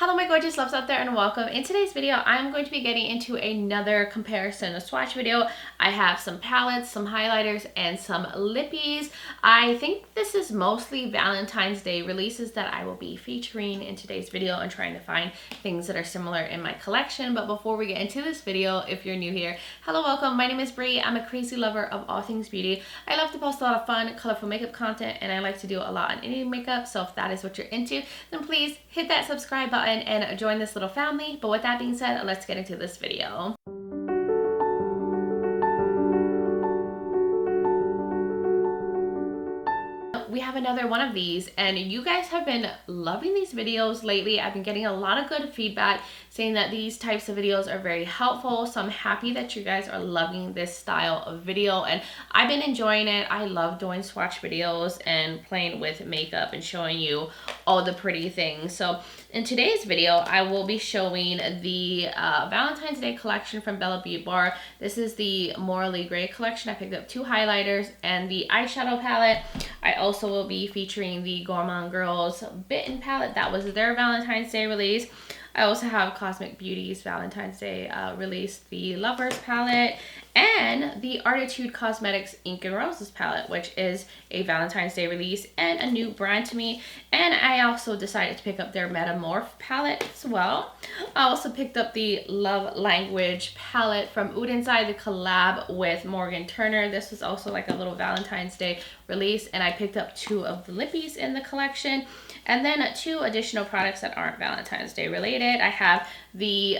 Hello my gorgeous loves out there and welcome. In today's video, I'm going to be getting into another comparison, a swatch video. I have some palettes, some highlighters, and some lippies. I think this is mostly Valentine's Day releases that I will be featuring in today's video and trying to find things that are similar in my collection. But before we get into this video, if you're new here, hello, welcome. My name is Bree. I'm a crazy lover of all things beauty. I love to post a lot of fun, colorful makeup content, and I like to do a lot on Indian makeup. So if that is what you're into, then please hit that subscribe button and join this little family. But with that being said, let's get into this video. We have another one of these, and you guys have been loving these videos lately. I've been getting a lot of good feedback saying that these types of videos are very helpful, so I'm happy that you guys are loving this style of video, and I've been enjoying it. I love doing swatch videos and playing with makeup and showing you all the pretty things. So in today's video, I will be showing the Valentine's Day collection from Beaute Bar. This is the Morally Gray collection. I picked up 2 highlighters and the eyeshadow palette. I also will be featuring the Gourmande Girls Bitten palette. That was their Valentine's Day release. I also have Cosmic Beauty's Valentine's Day release, the Lovers palette, and the Artitude Cosmetics Ink Roses palette, which is a Valentine's Day release and a new brand to me. And I also decided to pick up their Metamorph palette as well. I also picked up the Love Language palette from Oden, the collab with Morgan Turner. This was also like a little Valentine's Day release, and I picked up 2 of the lippies in the collection, and then 2 additional products that aren't Valentine's Day related. I have the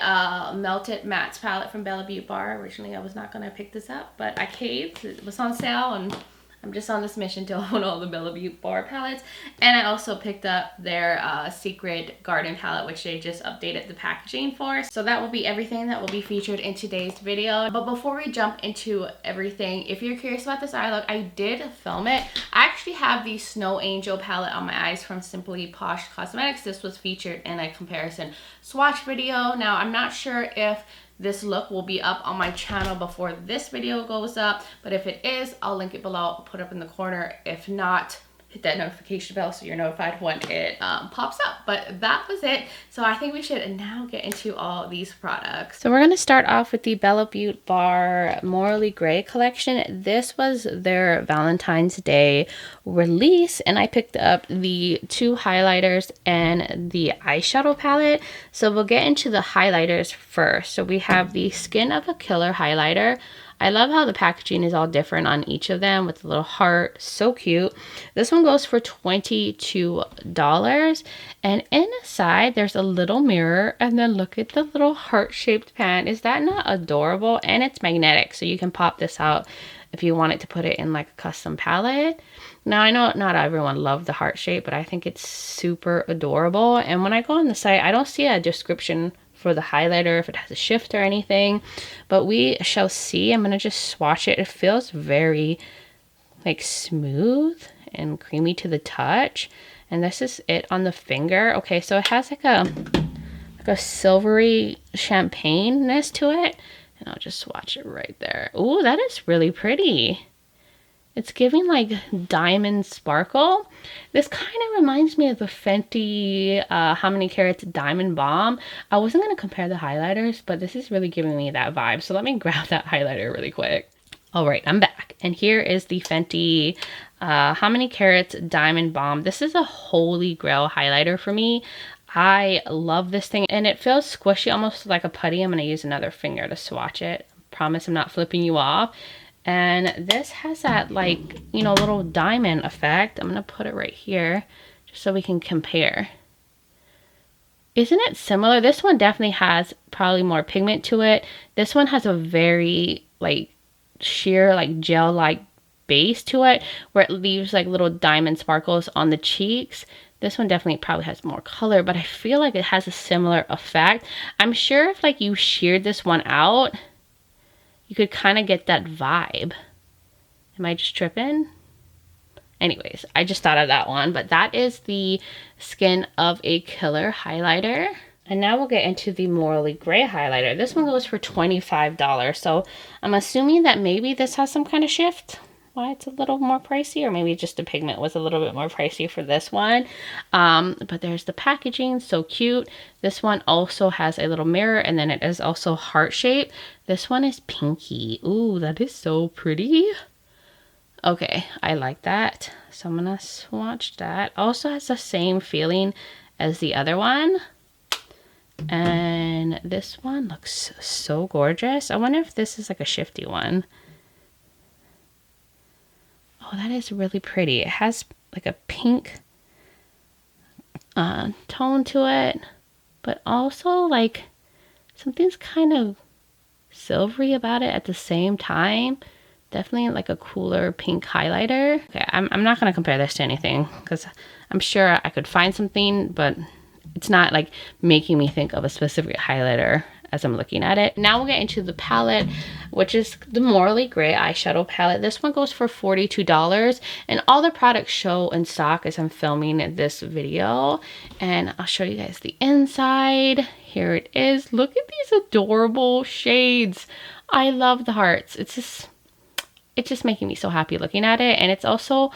Melted Mattes palette from Beaute Bar. Originally, I was not going to pick this up, but I caved. It was on sale, and I'm just on this mission to own all the Beaute Bar palettes. And I also picked up their Secret Garden palette, which they just updated the packaging for. So that will be everything that will be featured in today's video. But before we jump into everything, if you're curious about this eye look, I did film it. I actually have the Snow Angel palette on my eyes from Simply Posh Cosmetics. This was featured in a comparison swatch video. Now, I'm not sure if this look will be up on my channel before this video goes up, but if it is, I'll link it below. I'll put it up in the corner. If not, hit that notification bell so you're notified when it pops up. But that was it. So I think we should now get into all these products. So we're going to start off with the Beaute Bar Morally Gray collection. This was their Valentine's Day release, and I picked up the 2 highlighters and the eyeshadow palette. So we'll get into the highlighters first. So we have the Skin of a Killer highlighter. I love how the packaging is all different on each of them with a little heart. So cute. This one goes for $22. And inside, there's a little mirror. And then look at the little heart-shaped pan. Is that not adorable? And it's magnetic, so you can pop this out if you wanted to put it in like a custom palette. Now, I know not everyone loved the heart shape, but I think it's super adorable. And when I go on the site, I don't see a description for the highlighter, if it has a shift or anything, but we shall see. I'm gonna just swatch it. It feels very like smooth and creamy to the touch, and this is it on the finger. Okay, so it has like a silvery champagne-ness to it, and I'll just swatch it right there. Ooh, that is really pretty. It's giving like diamond sparkle. This kind of reminds me of the Fenty How Many Carats Diamond Bomb. I wasn't going to compare the highlighters, but this is really giving me that vibe. So let me grab that highlighter really quick. All right, I'm back. And here is the Fenty How Many Carats Diamond Bomb. This is a holy grail highlighter for me. I love this thing, and it feels squishy, almost like a putty. I'm going to use another finger to swatch it. Promise I'm not flipping you off. And this has that, like, you know, little diamond effect. I'm going to put it right here just so we can compare. Isn't it similar? This one definitely has probably more pigment to it. This one has a very, like, sheer, like, gel-like base to it where it leaves, like, little diamond sparkles on the cheeks. This one definitely probably has more color, but I feel like it has a similar effect. I'm sure if, like, you sheared this one out, you could kind of get that vibe. Am I just tripping? Anyways, I just thought of that one. But that is the Skin of a Killer highlighter. And now we'll get into the Morally Gray highlighter. This one goes for $25. So I'm assuming that maybe this has some kind of shift. why it's a little more pricey, or maybe just the pigment was a little bit more pricey for this one. But there's the packaging, so cute. This one also has a little mirror, and then it is also heart shaped. This one is pinky. Ooh, that is so pretty. Okay, I like that. So I'm gonna swatch that. Also has the same feeling as the other one. And this one looks so gorgeous. I wonder if this is like a shifty one. Oh, that is really pretty. It has like a pink tone to it, but also like something's kind of silvery about it at the same time. Definitely like a cooler pink highlighter. Okay, I'm not going to compare this to anything because I'm sure I could find something, but it's not like making me think of a specific highlighter as I'm looking at it. Now we'll get into the palette, which is the Morally Grey eyeshadow palette. This one goes for $42, and all the products show in stock as I'm filming this video. And I'll show you guys the inside. Here it is. Look at these adorable shades. I love the hearts. It's just making me so happy looking at it. And it's also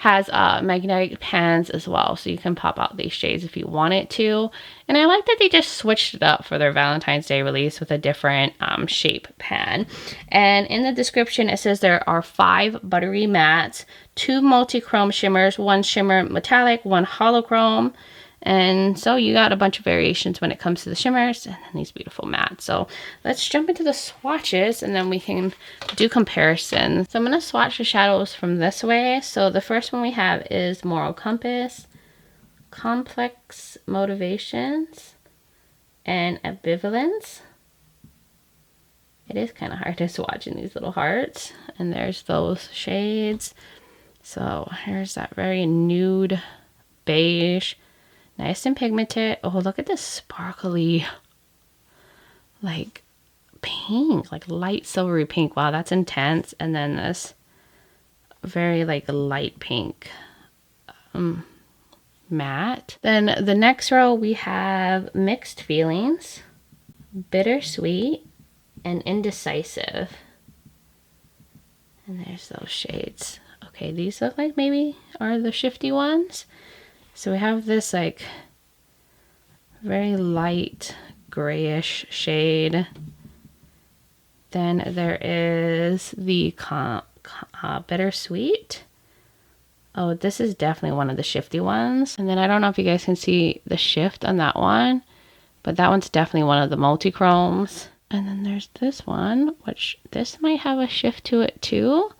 has magnetic pans as well, so you can pop out these shades if you want it to. And I like that they just switched it up for their Valentine's Day release with a different shape pan. And in the description it says there are 5 buttery mattes, 2 multi-chrome shimmers, 1 shimmer metallic, 1 holochrome. And so you got a bunch of variations when it comes to the shimmers and then these beautiful mattes. So let's jump into the swatches and then we can do comparisons. So I'm going to swatch the shadows from this way. So the first one we have is Moral Compass, Complex Motivations, and Ambivalence. It is kind of hard to swatch in these little hearts. And there's those shades. So here's that very nude beige. Nice and pigmented. Oh, look at this sparkly, like pink, like light silvery pink. Wow, that's intense. And then this very like light pink matte. Then the next row we have Mixed Feelings, Bittersweet, and Indecisive. And there's those shades. Okay, these look like maybe are the shifty ones. So we have this like very light grayish shade. Then there is the Bittersweet. Oh, this is definitely one of the shifty ones. And then I don't know if you guys can see the shift on that one, but that one's definitely one of the multi-chromes. And then there's this one, which this might have a shift to it too.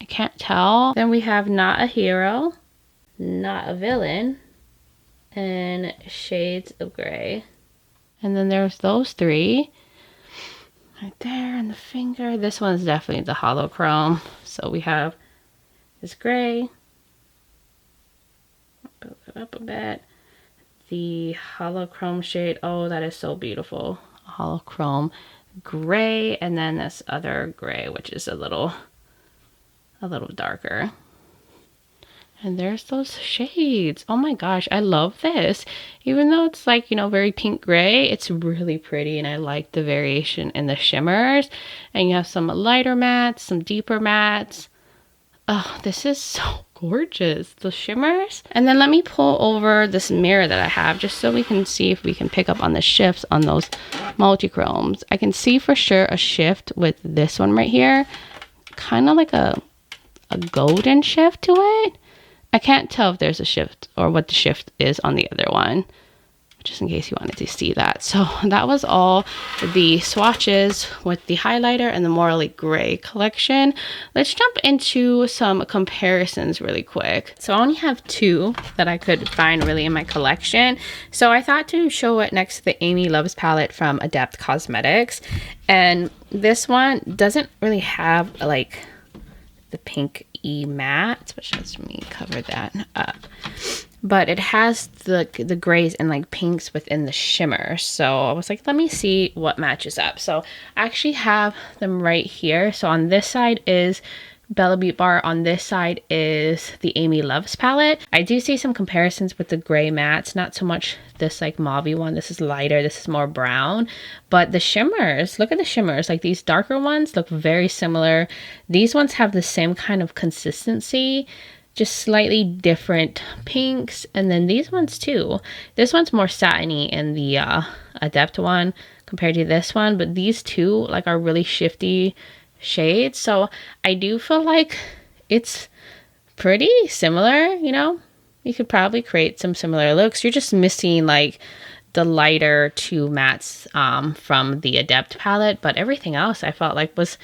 I can't tell. Then we have Not a Hero, Not a Villain, and Shades of Grey. And then there's those 3 right there on the finger. This one's definitely the holochrome. So we have this gray, build it up a bit, the holochrome shade. Oh, that is so beautiful. Holochrome gray, and then this other gray, which is a little darker. And there's those shades. Oh my gosh, I love this. Even though it's like, you know, very pink gray, it's really pretty. And I like the variation in the shimmers. And you have some lighter mattes, some deeper mattes. Oh, this is so gorgeous. The shimmers. And then let me pull over this mirror that I have just so we can see if we can pick up on the shifts on those multi-chromes. I can see for sure a shift with this one right here. Kind of like a golden shift to it. I can't tell if there's a shift or what the shift is on the other one, just in case you wanted to see that. So that was all the swatches with the highlighter and the Morally Grey collection. Let's jump into some comparisons really quick. So I only have 2 that I could find really in my collection. So I thought to show it next to the Amy Loves palette from Adept Cosmetics. And this one doesn't really have like the pink matte, which lets me cover that up, but it has the grays and like pinks within the shimmer. So I was like, let me see what matches up. So I actually have them right here. So on this side is Bella Beaute Bar on this side is the Amy Loves palette. I do see some comparisons with the gray mattes, not so much this like mauve one. This is lighter, this is more brown. But the shimmers, look at the shimmers. Like these darker ones look very similar. These ones have the same kind of consistency, just slightly different pinks. And then these ones too. This one's more satiny in the Adept one compared to this one. But these two like are really shifty shades, so I do feel like it's pretty similar. You know, you could probably create some similar looks. You're just missing like the lighter two mattes from the Adept palette, but everything else I felt like was,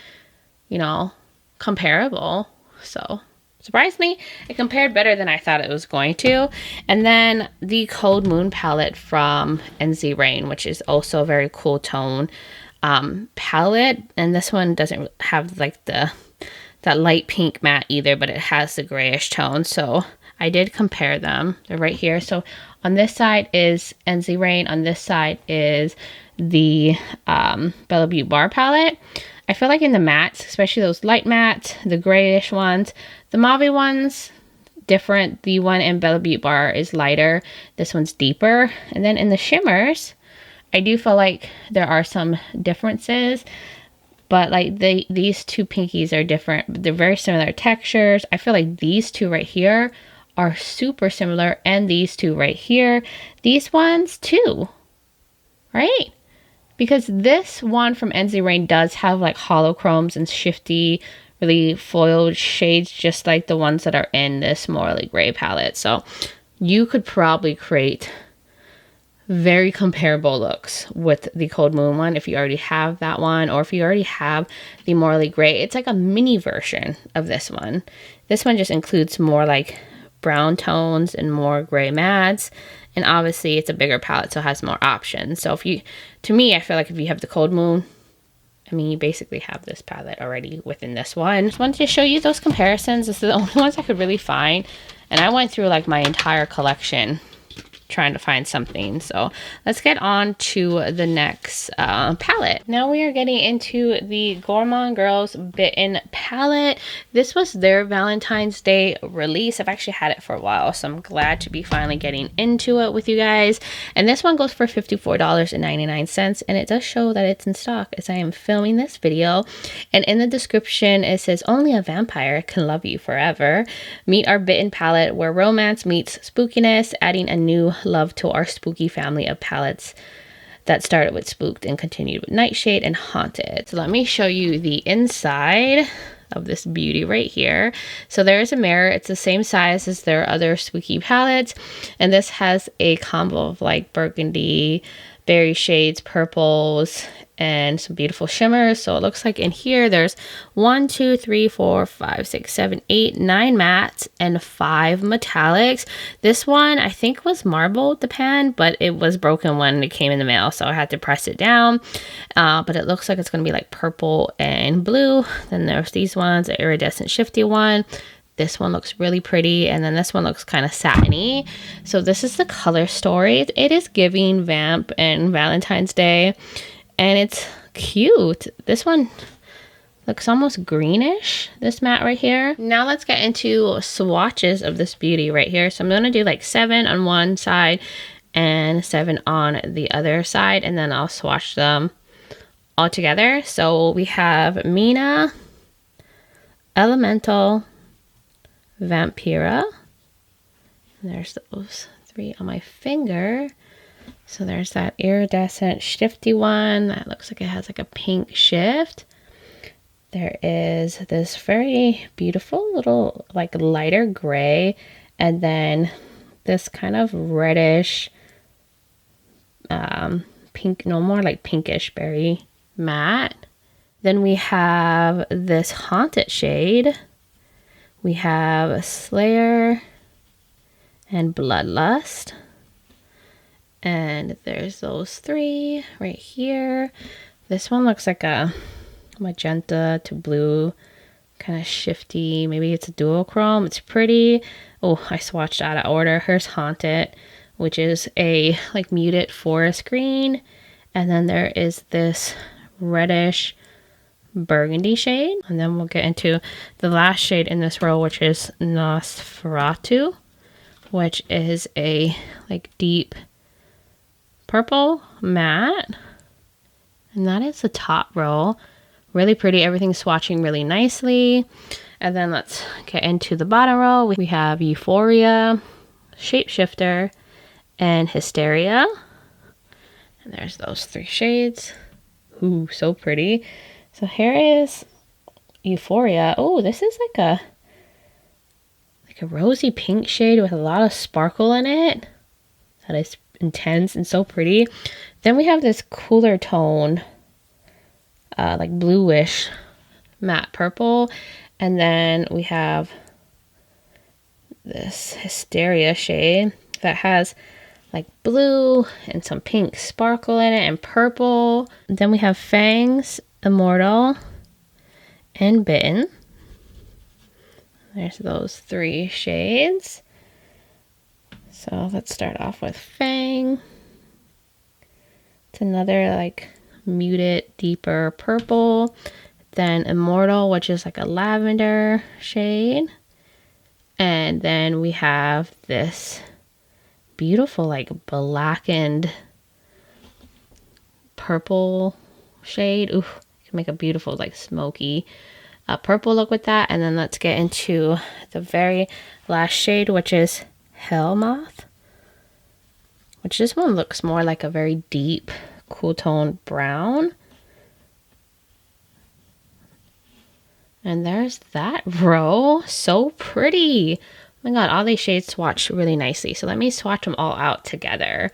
you know, comparable. So surprisingly, it compared better than I thought it was going to. And then the Cold Moon palette from NZ Rain, which is also a very cool tone palette, and this one doesn't have like that light pink matte either, but it has the grayish tone. So I did compare them. They're right here. So on this side is NZ Rain, on this side is the Bella Beaute Bar palette. I feel like in the mattes, especially those light mattes, the grayish ones, the mauve ones, different. The one in Bella Beaute Bar is lighter, this one's deeper. And then in the shimmers, I do feel like there are some differences, but like these two pinkies are different. They're very similar textures. I feel like these two right here are super similar, and these two right here, these ones too, right? Because this one from NZ Rain does have like holochromes and shifty, really foiled shades, just like the ones that are in this Morally Gray palette. So you could probably create very comparable looks with the Cold Moon one if you already have that one, or if you already have the Morally Gray. It's like a mini version of this one. This one just includes more like brown tones and more gray mattes, and obviously it's a bigger palette, so it has more options. So if you, to me, I feel like if you have the Cold Moon, I mean, you basically have this palette already within this one. Just wanted to show you those comparisons. This is the only ones I could really find, and I went through like my entire collection trying to find something. So let's get on to the next palette. Now we are getting into the Gourmande Girls Bitten palette. This was their Valentine's Day release. I've actually had it for a while, so I'm glad to be finally getting into it with you guys. And this one goes for $54.99, and it does show that it's in stock as I am filming this video. And in the description it says, "Only a vampire can love you forever. Meet our Bitten palette, where romance meets spookiness, adding a new love to our spooky family of palettes that started with Spooked and continued with Nightshade and Haunted." So let me show you the inside of this beauty right here. So there's a mirror. It's the same size as their other spooky palettes, and this has a combo of like burgundy, berry shades, purples, and some beautiful shimmers. So it looks like in here there's 1, 2, 3, 4, 5, 6, 7, 8, 9 mattes and 5 metallics. This one I think was marbled, the pan, but it was broken when it came in the mail, so I had to press it down. But it looks like it's going to be like purple and blue. Then there's these ones, the iridescent shifty one. This one looks really pretty, and then this one looks kind of satiny. So this is the color story. It is giving vamp and Valentine's Day, and it's cute. This one looks almost greenish, this matte right here. Now let's get into swatches of this beauty right here. So I'm going to do like 7 on one side and 7 on the other side, and then I'll swatch them all together. So we have Mina, Elemental, Vampira. There's those 3 on my finger. So there's that iridescent shifty one that looks like it has like a pink shift. There is this very beautiful little like lighter gray, and then this kind of reddish pink, no, more like pinkish berry matte. Then we have this Haunted shade. We have Slayer and Bloodlust. And there's those 3 right here. This one looks like a magenta to blue, kind of shifty. Maybe it's a duochrome. It's pretty. Oh, I swatched out of order. Here's Haunted, which is a like muted forest green. And then there is this reddish burgundy shade. And then we'll get into the last shade in this row, which is Nosferatu, which is a like deep purple matte. And that is the top row. Really pretty. Everything's swatching really nicely. And then let's get into the bottom row. We have Euphoria, Shapeshifter, and Hysteria. And there's those 3 shades. Ooh, so pretty. So here is Euphoria. Oh, this is like a rosy pink shade with a lot of sparkle in it. That is intense and so pretty. Then we have this cooler tone, like bluish matte purple. And then we have this Hysteria shade that has like blue and some pink sparkle in it and purple. Then we have Fangs, Immortal, and Bitten. There's those 3 shades. So let's start off with Fang. It's another like muted, deeper purple. Then Immortal, which is like a lavender shade. And then we have this beautiful like blackened purple shade. Ooh, can make a beautiful like smoky purple look with that. And then let's get into the very last shade, which is Hellmoth, which this one looks more like a very deep cool tone brown. And there's that row. So pretty. Oh my god, all these shades swatch really nicely. So let me swatch them all out together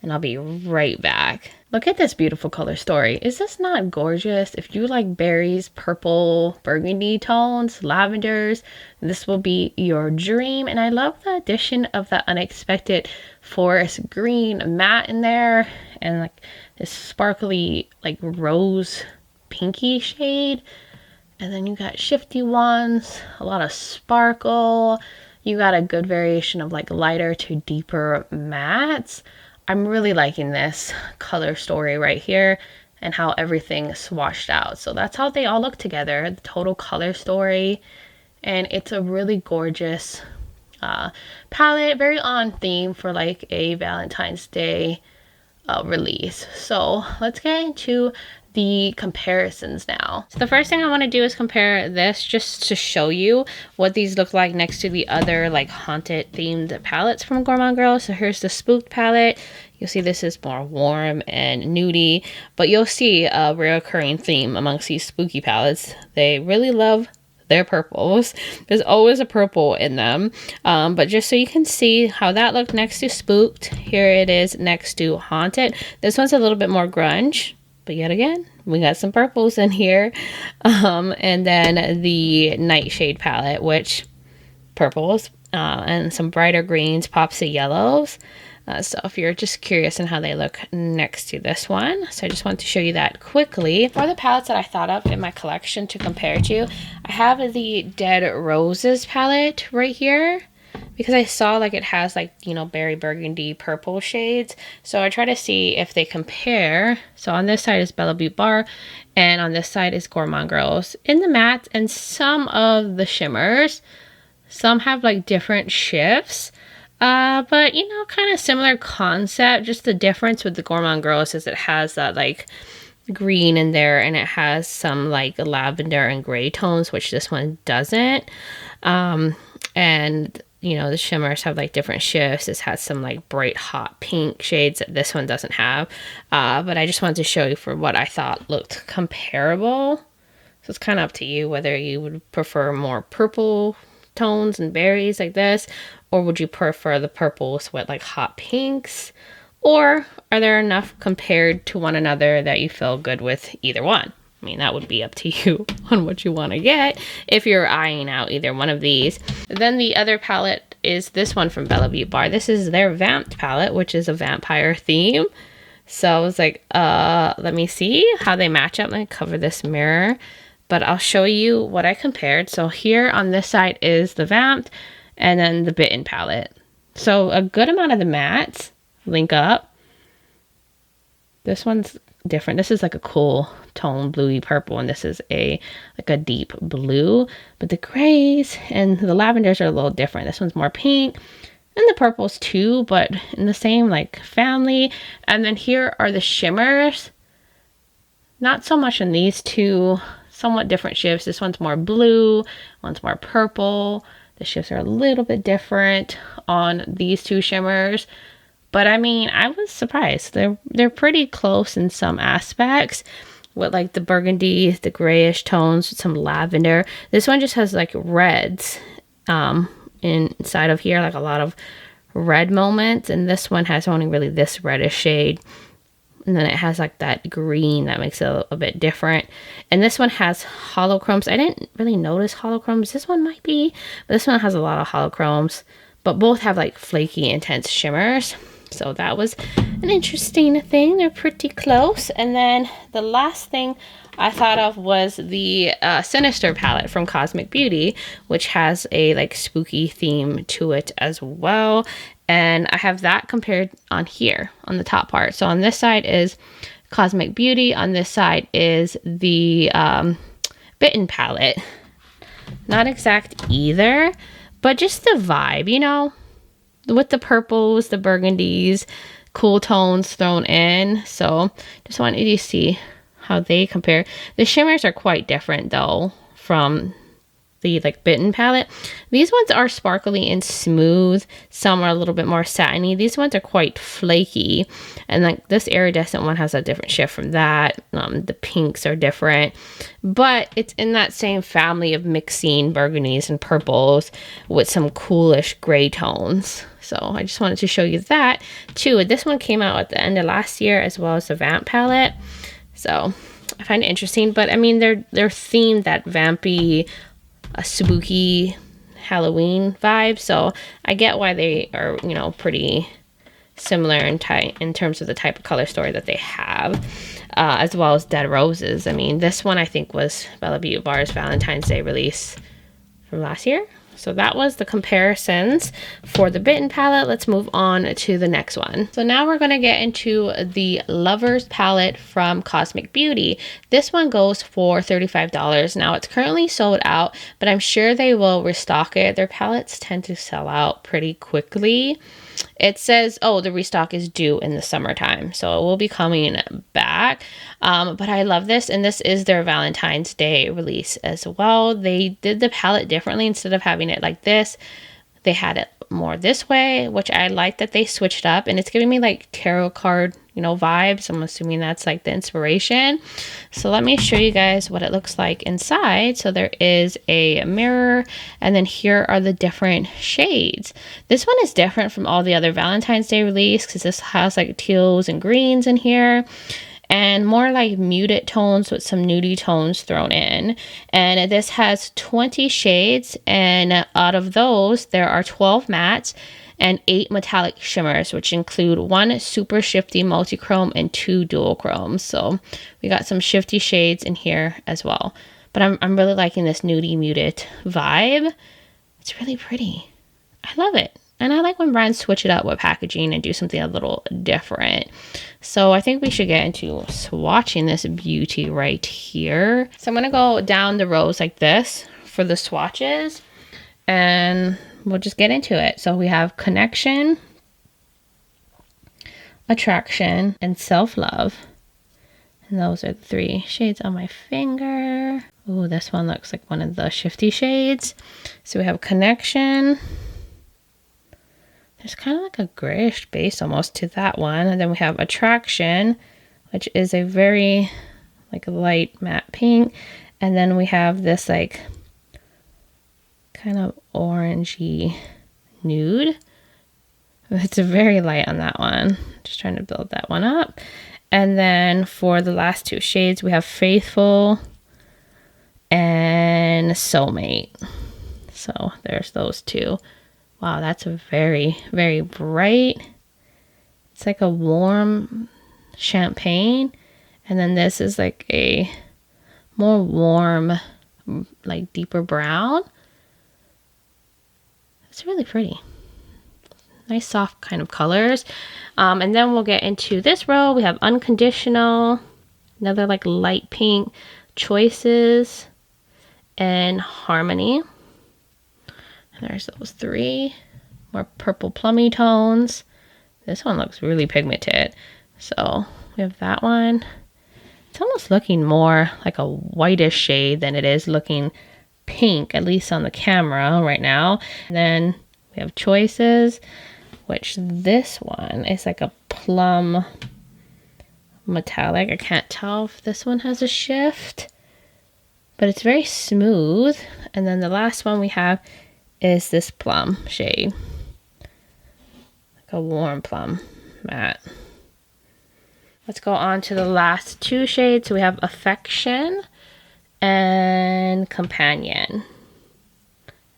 and I'll be right back. Look at this beautiful color story. Is this not gorgeous? If you like berries, purple, burgundy tones, lavenders, this will be your dream. And I love the addition of the unexpected forest green matte in there and like this sparkly like rose pinky shade. And then you got shifty ones, a lot of sparkle. You got a good variation of like lighter to deeper mattes. I'm really liking this color story right here and how everything swatched out. So that's how they all look together, the total color story. And it's a really gorgeous palette, very on theme for like a Valentine's Day release. So let's get into the comparisons now. So the first thing I want to do is compare this just to show you what these look like next to the other like haunted themed palettes from Gourmande Girl. So here's the Spooked palette. You'll see this is more warm and nudie, but you'll see a recurring theme amongst these spooky palettes. They really love their purples. There's always a purple in them. But just so you can see how that looked next to Spooked, here it is next to Haunted. This one's a little bit more grunge. But yet again, we got some purples in here. And then the Nightshade palette, which purples and some brighter greens, pops of yellows. So if you're just curious on how they look next to this one. So I just want to show you that quickly. For the palettes that I thought of in my collection to compare to, I have the Dead Roses palette right here. Because I saw like it has like, you know, berry burgundy purple shades. So I try to see if they compare. So on this side is Beaute Bar and on this side is Gourmande Girls. In the mattes and some of the shimmers, some have like different shifts. But you know, kind of similar concept. Just the difference with the Gourmande Girls is it has that like green in there and it has some like lavender and gray tones, which this one doesn't. And you know, the shimmers have like different shifts. This has some like bright hot pink shades that this one doesn't have. But I just wanted to show you for what I thought looked comparable. So it's kind of up to you whether you would prefer more purple tones and berries like this, or would you prefer the purples with like hot pinks, or are there enough compared to one another that you feel good with either one? I mean, that would be up to you on what you want to get if you're eyeing out either one of these. Then the other palette is this one from Beaute Bar. This is their Vamped palette, which is a vampire theme. So I was like, let me see how they match up. Let me cover this mirror, but I'll show you what I compared. So here on this side is the Vamped and then the Bitten palette. So a good amount of the mattes link up. This one's different. This is like a cool tone bluey purple, and this is like a deep blue. But the grays and the lavenders are a little different. This one's more pink, and the purples too, but in the same like family. And then here are the shimmers. Not so much in these two, somewhat different shifts. This one's more blue, one's more purple. The shifts are a little bit different on these two shimmers. But I mean, I was surprised. They're pretty close in some aspects with like the burgundy, the grayish tones with some lavender. This one just has like reds inside of here, like a lot of red moments. And this one has only really this reddish shade. And then it has like that green that makes it a bit different. And this one has holochromes. I didn't really notice holochromes. This one might be, but this one has a lot of holochromes. But both have like flaky, intense shimmers. So that was an interesting thing. They're pretty close. And then the last thing I thought of was the Sinister palette from Cosmic Beauty, which has a like spooky theme to it as well. And I have that compared on here on the top part. So on this side is Cosmic Beauty. On this side is the Bitten palette. Not exact either, but just the vibe, you know, with the purples, the burgundies, cool tones thrown in. So just wanted you to see how they compare. The shimmers are quite different though from the like Bitten palette. These ones are sparkly and smooth. Some are a little bit more satiny. These ones are quite flaky. And like this iridescent one has a different shift from that. The pinks are different. But it's in that same family of mixing burgundies and purples with some coolish gray tones. So I just wanted to show you that too. This one came out at the end of last year as well as the Vamp palette. So I find it interesting. But I mean, they're themed that vampy, a spooky Halloween vibe, so I get why they are, you know, pretty similar in terms of the type of color story that they have, as well as Dead Roses. I mean, this one I think was Beaute Bar's Valentine's Day release from last year. So that was the comparisons for the Bitten palette. Let's move on to the next one. So now we're going to get into the Lovers palette from Cosmic Beauty. This one goes for $35. Now it's currently sold out, but I'm sure they will restock it. Their palettes tend to sell out pretty quickly. It says, oh, the restock is due in the summertime, so it will be coming back. But I love this, and this is their Valentine's Day release as well. They did the palette differently. Instead of having it like this, they had it more this way, which I like that they switched up, and it's giving me like tarot card, you know, vibes. I'm assuming that's like the inspiration. So let me show you guys what it looks like inside. So there is a mirror, and then here are the different shades. This one is different from all the other Valentine's Day release because this has like teals and greens in here, and more like muted tones with some nudie tones thrown in. And this has 20 shades, and out of those, there are 12 mattes and 8 metallic shimmers, which include 1 super shifty multi-chrome and 2 dual chromes. So we got some shifty shades in here as well. But I'm really liking this nudie muted vibe. It's really pretty. I love it. And I like when brands switch it up with packaging and do something a little different. So I think we should get into swatching this beauty right here. So I'm going to go down the rows like this for the swatches, and we'll just get into it. So we have Connection, Attraction, and Self-Love. And those are the 3 shades on my finger. Oh, this one looks like one of the shifty shades. So we have Connection. There's kind of like a grayish base almost to that one. And then we have Attraction, which is a very like a light matte pink. And then we have this like kind of orangey nude. It's very light on that one. Just trying to build that one up. And then for the last 2 shades, we have Faithful and Soulmate. So there's those 2. Wow, that's a very, very bright. It's like a warm champagne. And then this is like a more warm, like deeper brown. It's really pretty. Nice soft kind of colors. And then we'll get into this row. We have Unconditional, another like light pink, Choices, and Harmony. And there's those three. More purple plummy tones. This one looks really pigmented. So we have that one. It's almost looking more like a whitish shade than it is looking pink, at least on the camera right now. And then we have Choices, which this one is like a plum metallic. I can't tell if this one has a shift, but it's very smooth. And then the last one we have is this plum shade, like a warm plum matte. Let's go on to the last two shades. So we have Affection and Companion.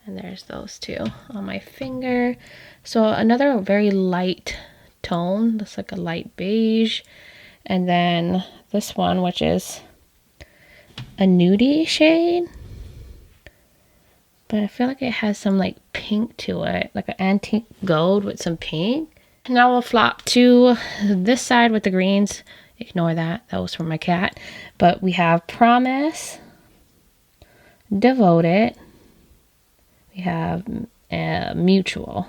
And there's those two on my finger. So another very light tone, looks like a light beige. And then this one, which is a nudie shade. But I feel like it has some like pink to it, like an antique gold with some pink. Now we'll flop to this side with the greens. Ignore that, that was from my cat. But we have Promise, Devoted, we have Mutual.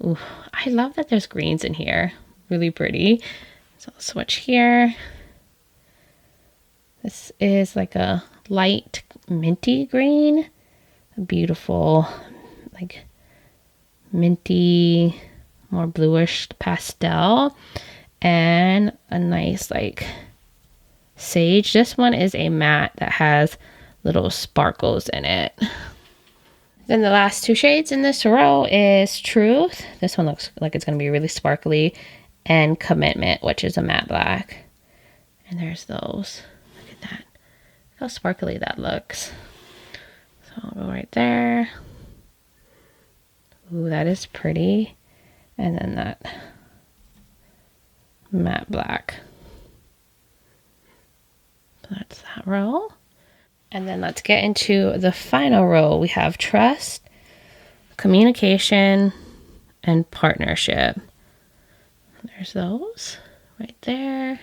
Ooh, I love that there's greens in here, really pretty. So I'll switch here. This is like a light minty green, a beautiful like minty, more bluish pastel, and a nice like sage. This one is a matte that has little sparkles in it. Then the last two shades in this row is Truth. This one looks like it's going to be really sparkly, and Commitment, which is a matte black. And there's those. Look at that. Look how sparkly that looks. So I'll go right there. Ooh, that is pretty. And then that matte black. So that's that row. And then let's get into the final row. We have Trust, Communication, and Partnership. There's those right there.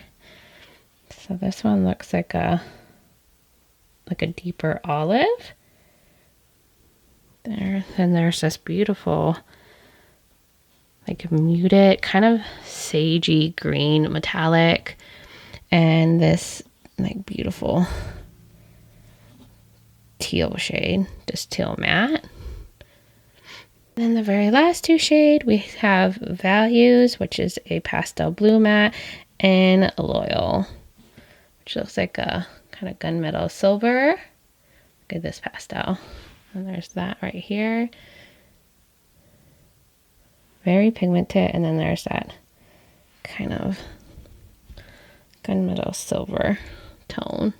So this one looks like a deeper olive. There, then there's this beautiful like muted kind of sagey green metallic, and this like beautiful teal shade, just teal matte. Then the very last two shade we have Values, which is a pastel blue matte, and Loyal, which looks like a kind of gunmetal silver. Look at this pastel. And there's that right here. Very pigmented, and then there's that kind of gunmetal silver tone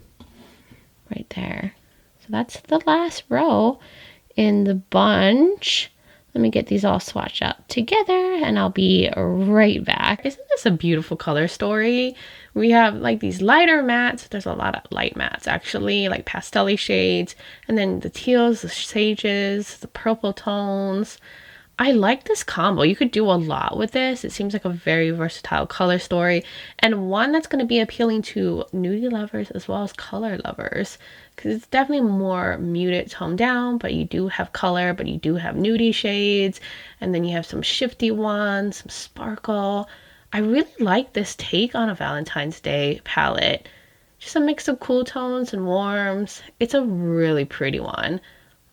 right there. So that's the last row in the bunch. Let me get these all swatched out together and I'll be right back. Isn't this a beautiful color story? We have like these lighter mattes. There's a lot of light mattes actually, like pastel-y shades, and then the teals, the sages, the purple tones. I like this combo. You could do a lot with this. It seems like a very versatile color story, and one that's going to be appealing to nudie lovers as well as color lovers, because it's definitely more muted, toned down, but you do have color, but you do have nudie shades, and then you have some shifty ones, some sparkle. I really like this take on a Valentine's Day palette. Just a mix of cool tones and warms. It's a really pretty one.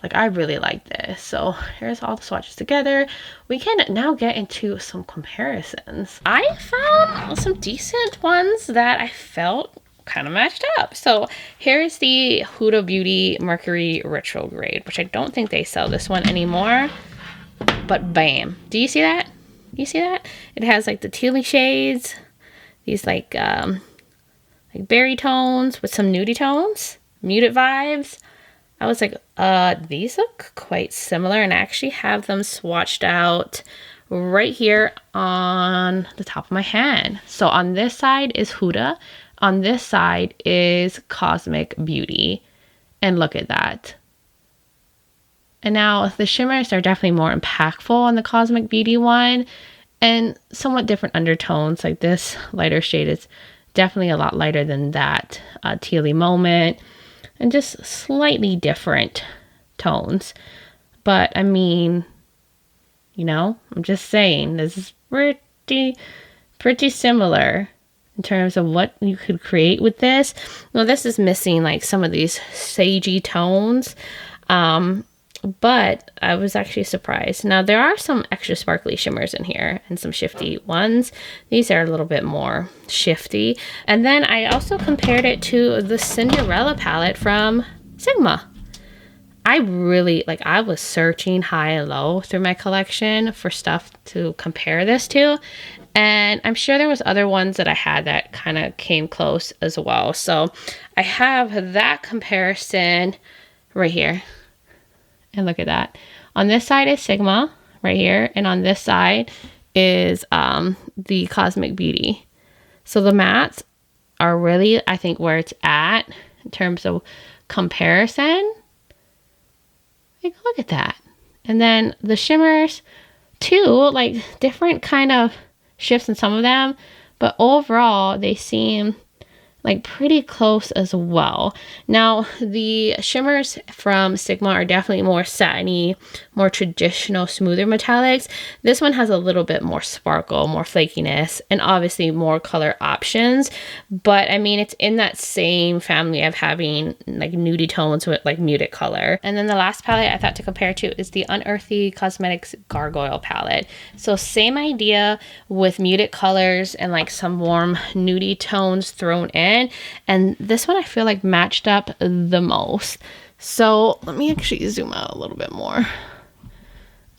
Like, I really like this. So here's all the swatches together. We can now get into some comparisons. I found some decent ones that I felt kind of matched up. So here's the Huda Beauty Mercury Retrograde, which I don't think they sell this one anymore. But bam. Do you see that? You see that? It has like the tealy shades, these like berry tones with some nudie tones, muted vibes. I was like, these look quite similar, and I actually have them swatched out right here on the top of my hand. So on this side is Huda, on this side is Cosmic Beauty, and look at that. And now the shimmers are definitely more impactful on the Cosmic Beauty one, and somewhat different undertones. Like this lighter shade is definitely a lot lighter than that tealy moment, and just slightly different tones. But I mean, you know, I'm just saying this is pretty similar in terms of what you could create with this. Well, this is missing like some of these sagey tones, but I was actually surprised. Now there are some extra sparkly shimmers in here and some shifty ones. These are a little bit more shifty. And then I also compared it to the Cinderella palette from Sigma. I really, like, I was searching high and low through my collection for stuff to compare this to. And I'm sure there was other ones that I had that kind of came close as well. So I have that comparison right here. And look at that. On this side is Sigma right here. And on this side is the Cosmic Beauty. So the mattes are really, I think, where it's at in terms of comparison. Like, look at that. And then the shimmers too, like different kind of shifts in some of them, but overall they seem like pretty close as well. Now the shimmers from Sigma are definitely more satiny, more traditional, smoother metallics. This one has a little bit more sparkle, more flakiness, and obviously more color options. But I mean, it's in that same family of having like nudie tones with like muted color. And then the last palette I thought to compare to is the Unearthly Cosmetics Gargoyle palette. So same idea with muted colors and like some warm nudie tones thrown in. And this one I feel like matched up the most. So let me actually zoom out a little bit more.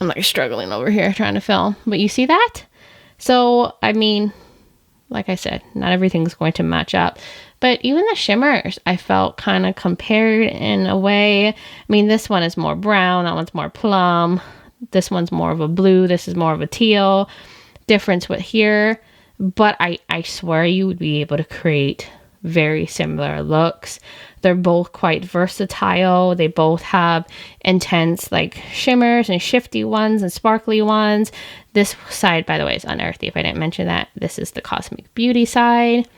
I'm like struggling over here trying to film, but you see that? So, I mean, like I said, not everything's going to match up, but even the shimmers I felt kind of compared in a way. I mean, this one is more brown, that one's more plum, this one's more of a blue, this is more of a teal. Difference with here, but I swear you would be able to create very similar looks. They're both quite versatile. They both have intense like shimmers and shifty ones and sparkly ones. This side, by the way, is Unearthly. If I didn't mention that, this is the Cosmic Beauty side.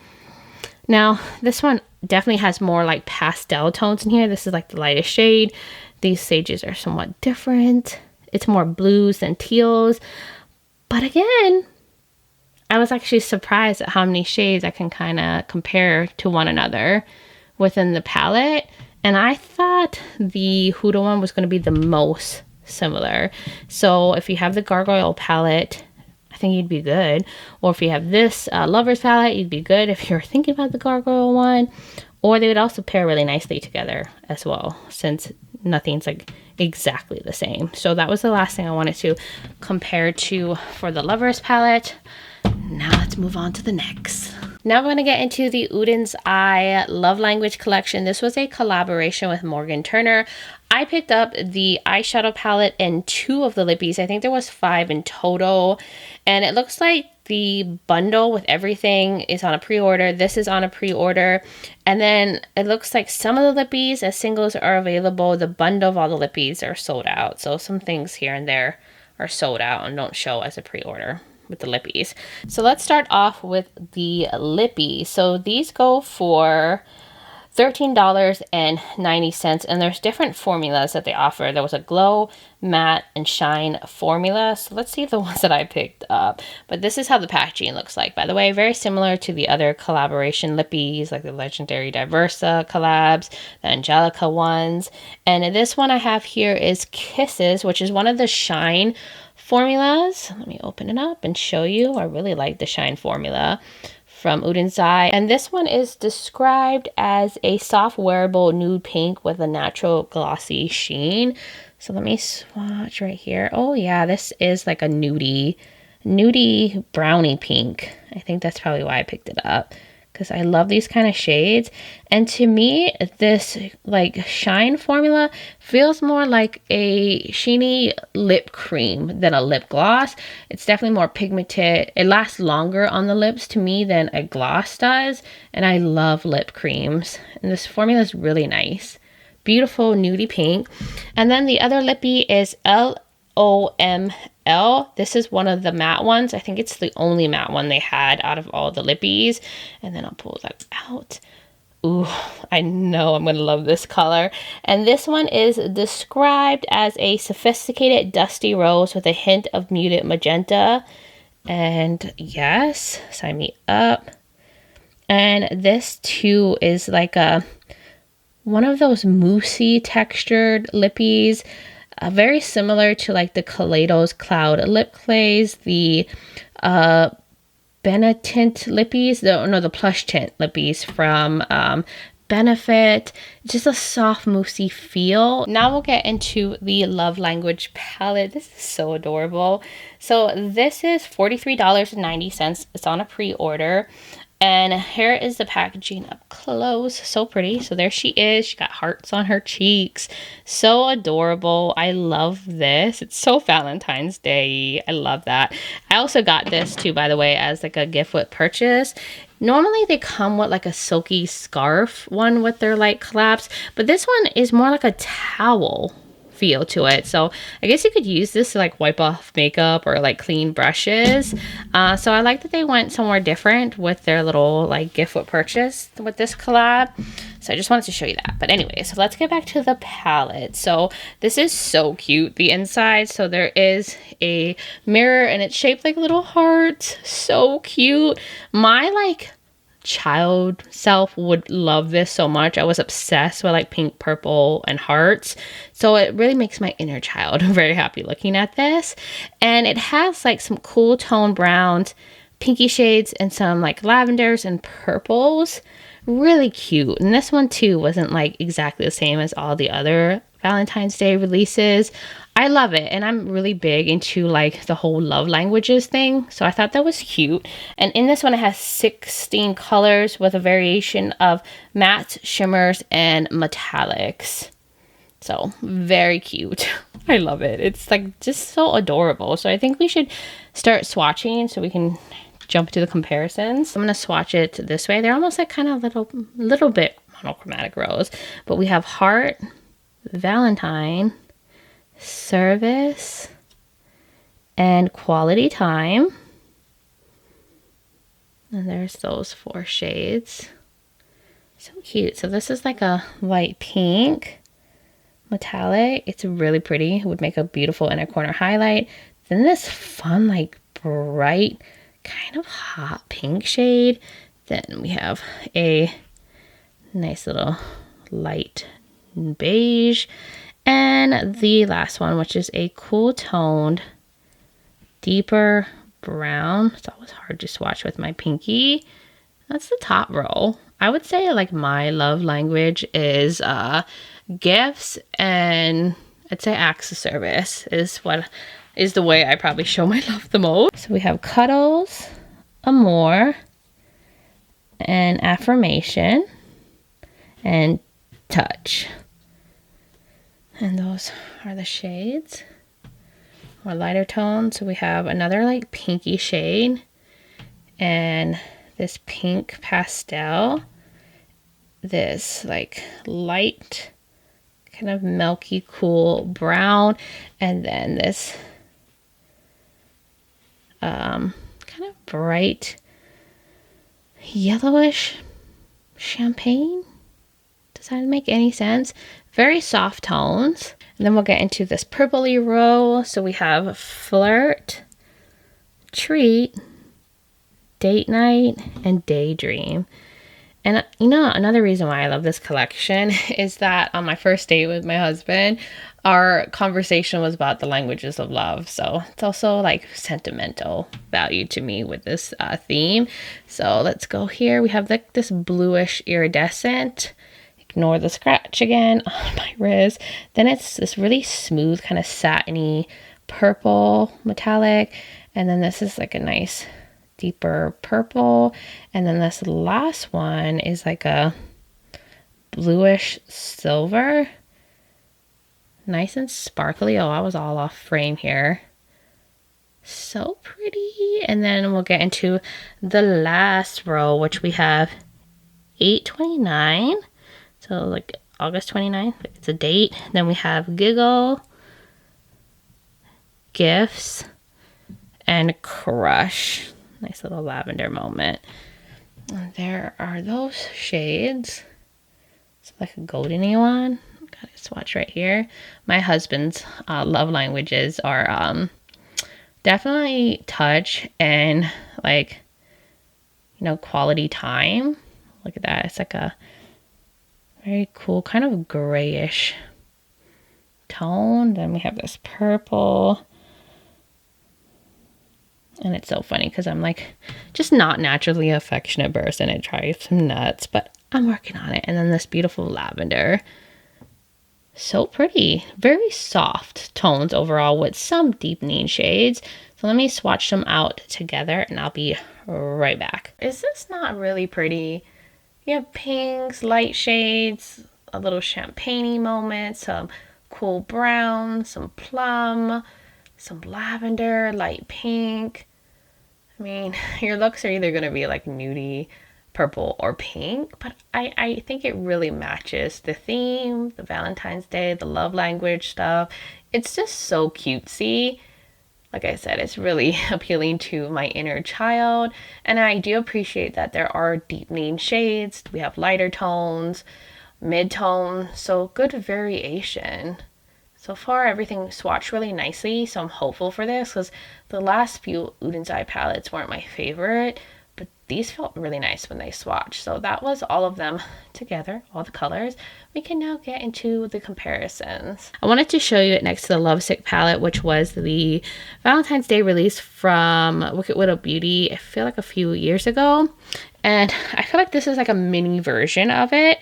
Now, this one definitely has more like pastel tones in here. This is like the lightest shade. These sages are somewhat different. It's more blues than teals. But again, I was actually surprised at how many shades I can kind of compare to one another within the palette. And I thought the Huda one was going to be the most similar. So if you have the Gargoyle palette, I think you'd be good. Or if you have this Lovers palette, you'd be good if you're thinking about the Gargoyle one. Or they would also pair really nicely together as well, since nothing's like exactly the same. So that was the last thing I wanted to compare to for the Lovers palette. Now let's move on to the next. Now we're going to get into the Oden's Eye Love Language collection. This was a collaboration with Morgan Turner. I picked up the eyeshadow palette and 2 of the lippies. I think there was 5 in total. And it looks like the bundle with everything is on a pre-order. This is on a pre-order. And then it looks like some of the lippies as singles are available. The bundle of all the lippies are sold out. So some things here and there are sold out and don't show as a pre-order with the lippies. So let's start off with the lippies. So these go for $13.90, and there's different formulas that they offer. There was a glow, matte, and shine formula. So let's see the ones that I picked up. But this is how the packaging looks like, by the way. Very similar to the other collaboration lippies, like the legendary Diversa collabs, the Angelica ones. And this one I have here is Kisses, which is one of the shine formulas. Let me open it up and show you. I really like the shine formula from Oden's Eye. And this one is described as a soft wearable nude pink with a natural glossy sheen. So let me swatch right here. Oh yeah, this is like a nudie brownie pink. I think that's probably why I picked it up, because I love these kind of shades. And to me, this like shine formula feels more like a sheeny lip cream than a lip gloss. It's definitely more pigmented. It lasts longer on the lips to me than a gloss does. And I love lip creams. And this formula is really nice beautiful nudie pink. And then the other lippy is LOML. This is one of the matte ones. I think it's the only matte one they had out of all the lippies. And then I'll pull that out. Ooh, I know I'm going to love this color. And this one is described as a sophisticated dusty rose with a hint of muted magenta. And yes, sign me up. And this too is like one of those moussey textured lippies. Very similar to like the Kaleidos Cloud Lip Clays, the Benetint lippies, the plush tint lippies from Benefit. Just a soft moussey feel. Now we'll get into the Love Language palette. This is so adorable. So this is $43.90. It's on a pre-order. And here is the packaging up close. So pretty. So there she is. She got hearts on her cheeks. So adorable. I love this. It's so Valentine's Day. I love that. I also got this too, by the way, as like a gift with purchase. Normally they come with like a silky scarf one with their like collapse, but this one is more like a towel feel to it. So I guess you could use this to like wipe off makeup or like clean brushes. So I like that they went somewhere different with their little like gift with purchase with this collab. So I just wanted to show you that. But anyway, so let's get back to the palette. So this is so cute, the inside. So there is a mirror and it's shaped like little hearts. So cute. My like child self would love this so much. I was obsessed with like pink, purple, and hearts. So it really makes my inner child very happy looking at this. And it has like some cool tone browns, pinky shades, and some like lavenders and purples. Really cute. And this one too wasn't like exactly the same as all the other Valentine's Day releases. I love it, and I'm really big into like the whole love languages thing, so I thought that was cute. And in this one it has 16 colors with a variation of mattes, shimmers, and metallics. So very cute. I love it. It's like just so adorable. So I think we should start swatching so we can jump to the comparisons. I'm gonna swatch it this way. They're almost like kind of little bit monochromatic rose, but we have heart, Valentine, service, and quality time. And there's those 4 shades. So cute. So this is like a light pink metallic. It's really pretty. It would make a beautiful inner corner highlight. Then this fun like bright kind of hot pink shade. Then we have a nice little light beige. And the last one, which is a cool toned, deeper brown. It's always hard to swatch with my pinky. That's the top row. I would say like my love language is gifts, and I'd say acts of service is the way I probably show my love the most. So we have cuddles, amour, and affirmation, and touch. And those are the shades. More lighter tones. So we have another like pinky shade, and this pink pastel, this like light kind of milky cool brown, and then this kind of bright yellowish champagne. Does that make any sense? Very soft tones. And then we'll get into this purpley row. So we have flirt, treat, date night, and daydream. And you know, another reason why I love this collection is that on my first date with my husband, our conversation was about the languages of love. So it's also like sentimental value to me with this theme. So let's go here. We have like this bluish iridescent. Ignore the scratch again on my wrist. Then it's this really smooth kind of satiny purple metallic. And then this is like a nice deeper purple. And then this last one is like a bluish silver. Nice and sparkly. Oh, I was all off frame here. So pretty. And then we'll get into the last row, which we have $8.29. So like August 29th. It's a date. Then we have Giggle, Gifts, and Crush. Nice little lavender moment. And there are those shades. It's like a goldeny one. Got a swatch right here. My husband's love languages are definitely touch and like, you know, quality time. Look at that. It's like a very cool kind of grayish tone. Then we have this purple. And it's so funny because I'm like just not naturally affectionate person. It drives me nuts, but I'm working on it. And then this beautiful lavender. So pretty. Very soft tones overall with some deepening shades. So let me swatch them out together and I'll be right back. Is this not really pretty? You have pinks, light shades, a little champagne-y moment, some cool brown, some plum, some lavender, light pink. I mean, your looks are either going to be like nudie, purple, or pink, but I think it really matches the theme, the Valentine's Day, the love language stuff. It's just so cutesy. Like I said, it's really appealing to my inner child, and I do appreciate that there are deepening shades. We have lighter tones, mid-tone, so good variation. So far, everything swatched really nicely, so I'm hopeful for this because the last few Oden's eye palettes weren't my favorite, but these felt really nice when they swatched. So that was all of them together, all the colors. We can now get into the comparisons. I wanted to show you it next to the Lovesick palette, which was the Valentine's Day release from Wicked Widow Beauty, I feel like a few years ago. And I feel like this is like a mini version of it,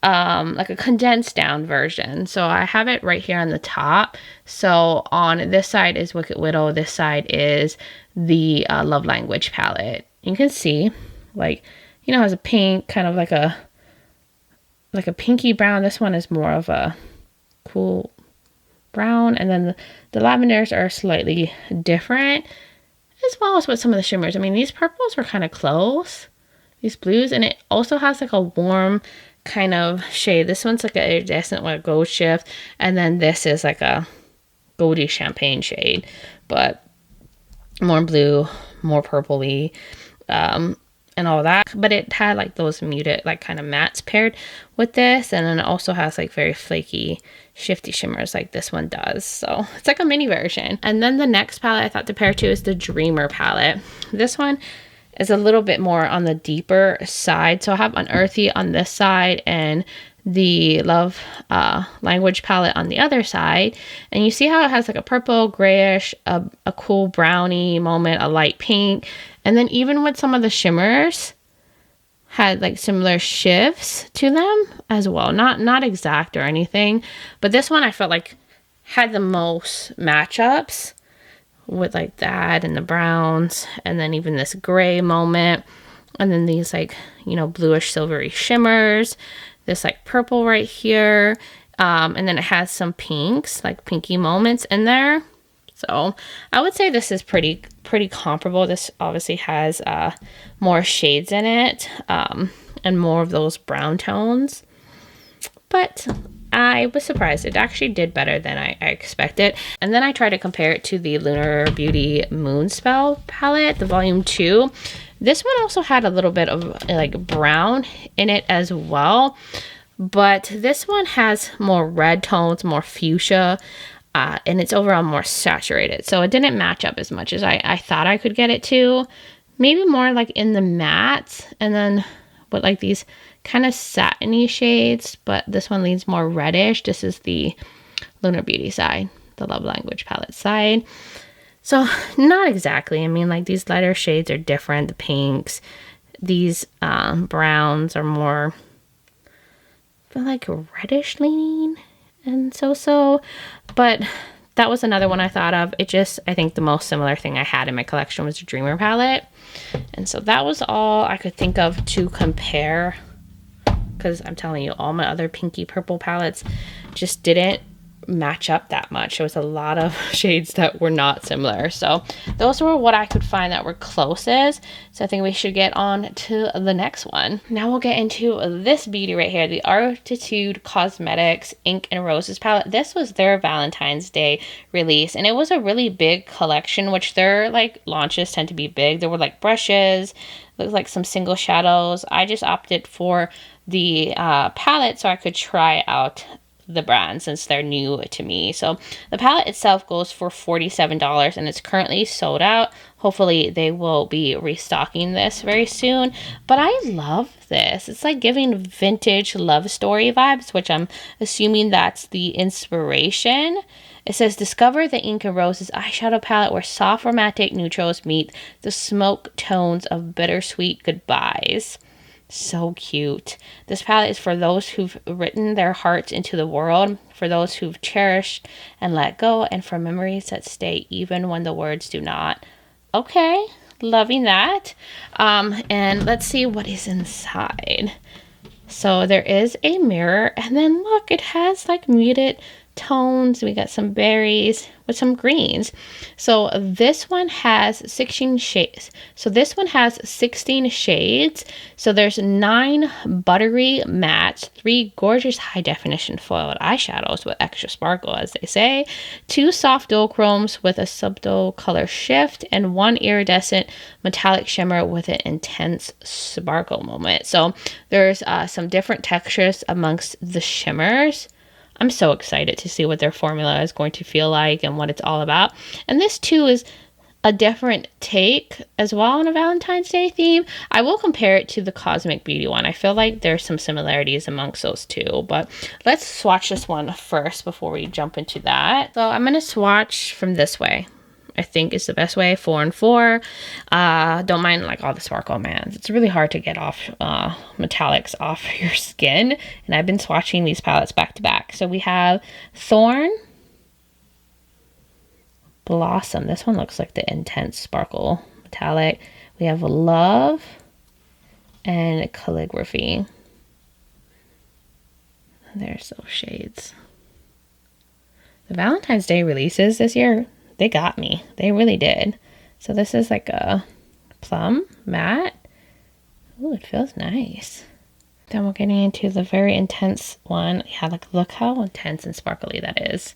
like a condensed down version. So I have it right here on the top. So on this side is Wicked Widow, this side is the Love Language palette. You can see, like, you know, it has a pink, kind of like a pinky brown. This one is more of a cool brown, and then the lavenders are slightly different, as well as with some of the shimmers. I mean, these purples were kind of close, these blues, and it also has like a warm kind of shade. This one's like a iridescent, like gold shift, and then this is like a goldy champagne shade, but more blue, more purpley, and all that. But it had like those muted, like kind of mattes paired with this, and then it also has like very flaky, shifty shimmers like this one does. So it's like a mini version. And then the next palette I thought to pair to is the Dreamer palette. This one is a little bit more on the deeper side. So I have Unearthly on this side and the Love Language palette on the other side. And you see how it has like a purple, grayish, a cool brownie moment, a light pink. And then even with some of the shimmers, had like similar shifts to them as well. Not exact or anything. But this one I felt like had the most matchups with like that and the browns, and then even this gray moment, and then these like, you know, bluish silvery shimmers, this like purple right here, and then it has some pinks, like pinky moments in there. So I would say this is pretty comparable. This obviously has more shades in it, and more of those brown tones, but I was surprised. It actually did better than I expected. And then I tried to compare it to the Lunar Beauty Moonspell palette, the volume 2. This one also had a little bit of like brown in it as well, but this one has more red tones, more fuchsia, and it's overall more saturated. So it didn't match up as much as I thought I could get it to. Maybe more like in the mattes, and then with like these kind of satiny shades, but this one leans more reddish. This is the Lunar Beauty side, the Love Language palette side. So not exactly. I mean, like these lighter shades are different. The pinks, these browns are more, I feel like reddish leaning and so. But that was another one I thought of. It just, I think the most similar thing I had in my collection was the Dreamer palette. And so that was all I could think of to compare, because I'm telling you, all my other pinky purple palettes just didn't match up that much. There was a lot of shades that were not similar. So those were what I could find that were closest. So I think we should get on to the next one. Now we'll get into this beauty right here, the Artitude Cosmetics Ink Roses palette. This was their Valentine's Day release, and it was a really big collection, which their like launches tend to be big. There were like brushes, looked like some single shadows. I just opted for the palette so I could try out the brand since they're new to me. So the palette itself goes for $47 and it's currently sold out. Hopefully they will be restocking this very soon. But I love this. It's like giving vintage love story vibes, which I'm assuming that's the inspiration. It says, discover the Ink Roses eyeshadow palette where soft romantic neutrals meet the smoke tones of bittersweet goodbyes. So cute. This palette is for those who've written their hearts into the world, for those who've cherished and let go, and for memories that stay even when the words do not. Okay, loving that. And let's see what is inside. So there is a mirror, and then look, it has like muted tones. We got some berries with some greens. So this one has 16 shades. So there's 9 buttery mattes, 3 gorgeous high definition foiled eyeshadows with extra sparkle, as they say, 2 soft duochromes with a subtle color shift, and 1 iridescent metallic shimmer with an intense sparkle moment. So there's some different textures amongst the shimmers. I'm so excited to see what their formula is going to feel like and what it's all about. And this too is a different take as well on a Valentine's Day theme. I will compare it to the Cosmic Beauty one. I feel like there's some similarities amongst those two, but let's swatch this one first before we jump into that. So I'm going to swatch from this way. I think is the best way, 4 and 4. Don't mind like all the sparkle, man. It's really hard to get off metallics off your skin, and I've been swatching these palettes back to back. So we have Thorn, Blossom. This one looks like the intense sparkle metallic. We have Love and Calligraphy. There's those shades. The Valentine's Day releases this year, they got me. They really did. So this is like a plum matte. Ooh, it feels nice. Then we're getting into the very intense one. Yeah, like look how intense and sparkly that is.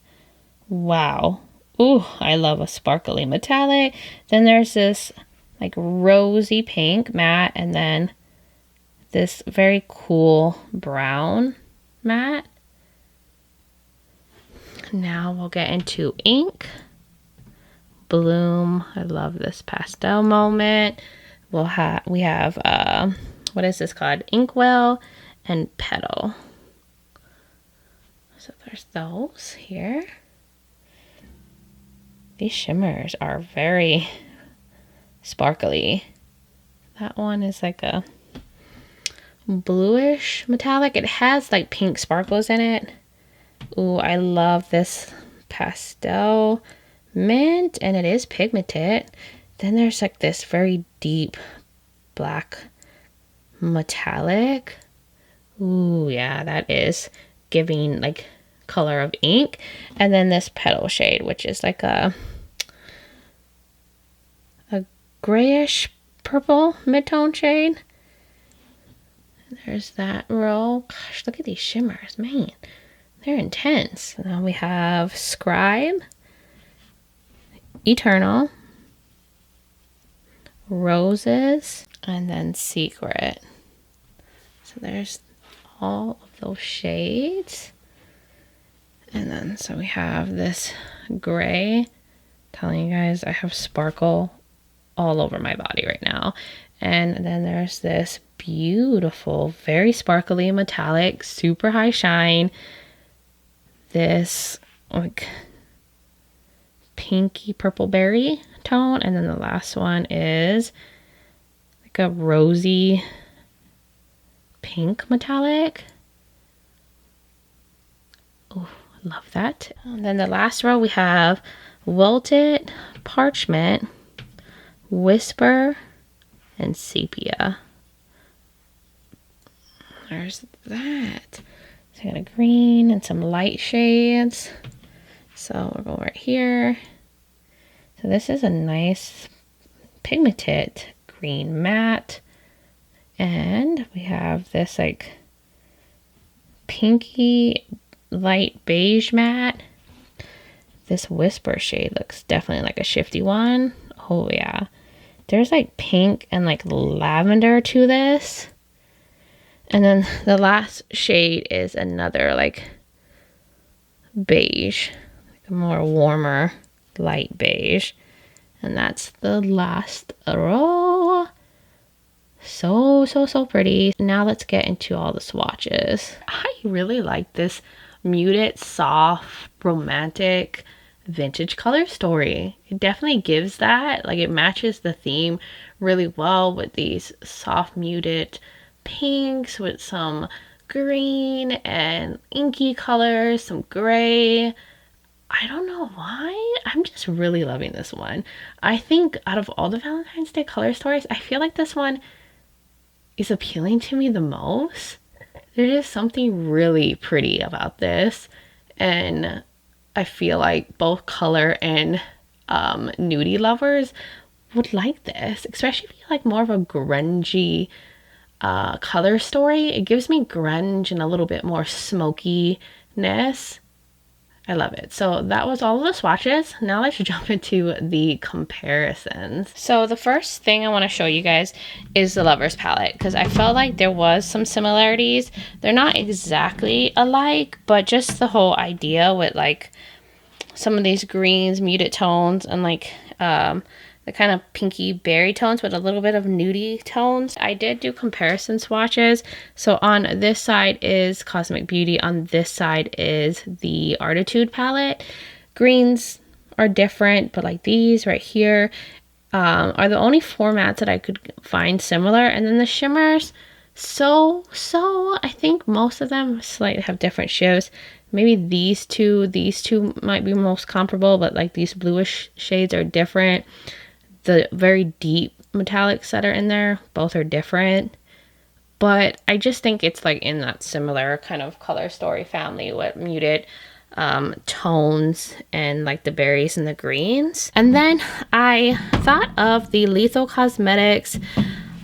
Wow. Ooh, I love a sparkly metallic. Then there's this like rosy pink matte, and then this very cool brown matte. Now we'll get into ink. Bloom. I love this pastel moment. We have what is this called? Inkwell and Petal. So there's those here. These shimmers are very sparkly. That one is like a bluish metallic. It has like pink sparkles in it. Ooh, I love this pastel mint, and it is pigmented. Then there's like this very deep black metallic. Ooh, yeah, that is giving like color of ink. And then this Petal shade, which is like a grayish purple mid-tone shade. There's that row. Gosh, look at these shimmers, man, they're intense. Now we have Scribe, Eternal, Roses, and then Secret. So there's all of those shades. And then so we have this gray. Telling you guys I have sparkle all over my body right now. And then there's this beautiful, very sparkly metallic, super high shine. This like pinky purple berry tone, and then the last one is like a rosy pink metallic. Oh, I love that. And then the last row we have Wilted, Parchment, Whisper, and Sepia. There's that. So I got a green and some light shades. So we're going right here. So this is a nice pigmented green matte. And we have this like pinky light beige matte. This Whisper shade looks definitely like a shifty one. Oh yeah. There's like pink and like lavender to this. And then the last shade is another like beige, like a more warmer light beige. And that's the last row. So pretty. Now let's get into all the swatches. I really like this muted, soft, romantic, vintage color story. It definitely gives that. Like it matches the theme really well with these soft muted pinks with some green and inky colors, some gray. I don't know why. I'm just really loving this one. I think out of all the Valentine's Day color stories, I feel like this one is appealing to me the most. There's just something really pretty about this. And I feel like both color and nudie lovers would like this. Especially if you like more of a grungy color story. It gives me grunge and a little bit more smokiness. I love it. So that was all of the swatches. Now let's jump into the comparisons. So the first thing I want to show you guys is the Lovers palette, because I felt like there was some similarities. They're not exactly alike, but just the whole idea with like some of these greens, muted tones, and like the kind of pinky berry tones with a little bit of nudie tones. I did do comparison swatches. So on this side is Cosmic Beauty. On this side is the Artitude palette. Greens are different, but like these right here are the only formats that I could find similar. And then the shimmers, so I think most of them slightly have different shifts. Maybe these two might be most comparable, but like these bluish shades are different. The very deep metallics that are in there, both are different. But I just think it's like in that similar kind of color story family with muted tones and like the berries and the greens. And then I thought of the Lethal Cosmetics.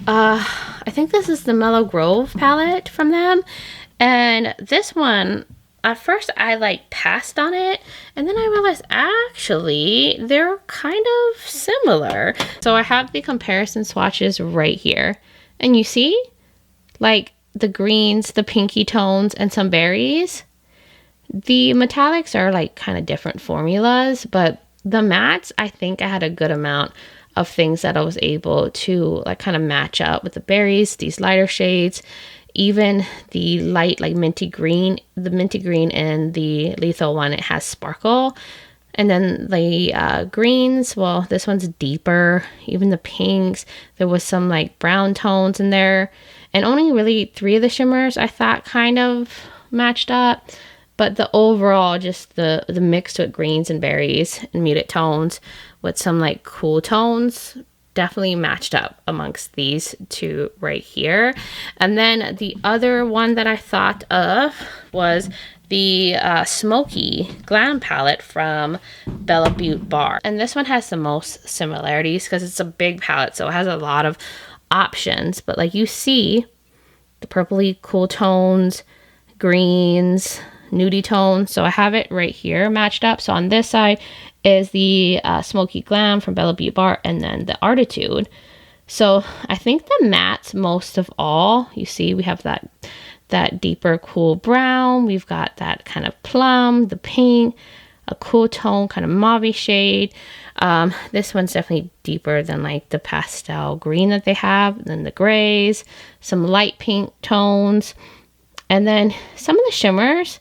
I think this is the Mellow Grove palette from them. And this one, at first I like passed on it, and then I realized actually they're kind of similar. So I have the comparison swatches right here, and you see like the greens, the pinky tones, and some berries. The metallics are like kind of different formulas, but the mattes, I think I had a good amount of things that I was able to like kind of match up with the berries, these lighter shades. Even the light like minty green, the minty green and the Lethal one, it has sparkle. And then the greens, well, this one's deeper. Even the pinks, there was some like brown tones in there. And only really 3 of the shimmers I thought kind of matched up. But the overall, just the mix with greens and berries and muted tones with some like cool tones definitely matched up amongst these two right here. And then the other one that I thought of was the Smoky Glam palette from Beaute Bar. And this one has the most similarities because it's a big palette, so it has a lot of options. But like you see, the purpley cool tones, greens, nudie tones. So I have it right here matched up. So on this side is the Smoky Glam from Beaute Bar, and then the Artitude. So I think the mattes most of all, you see we have that deeper cool brown, we've got that kind of plum, the pink, a cool tone kind of mauve shade. This one's definitely deeper than like the pastel green that they have, then the grays, some light pink tones, and then some of the shimmers.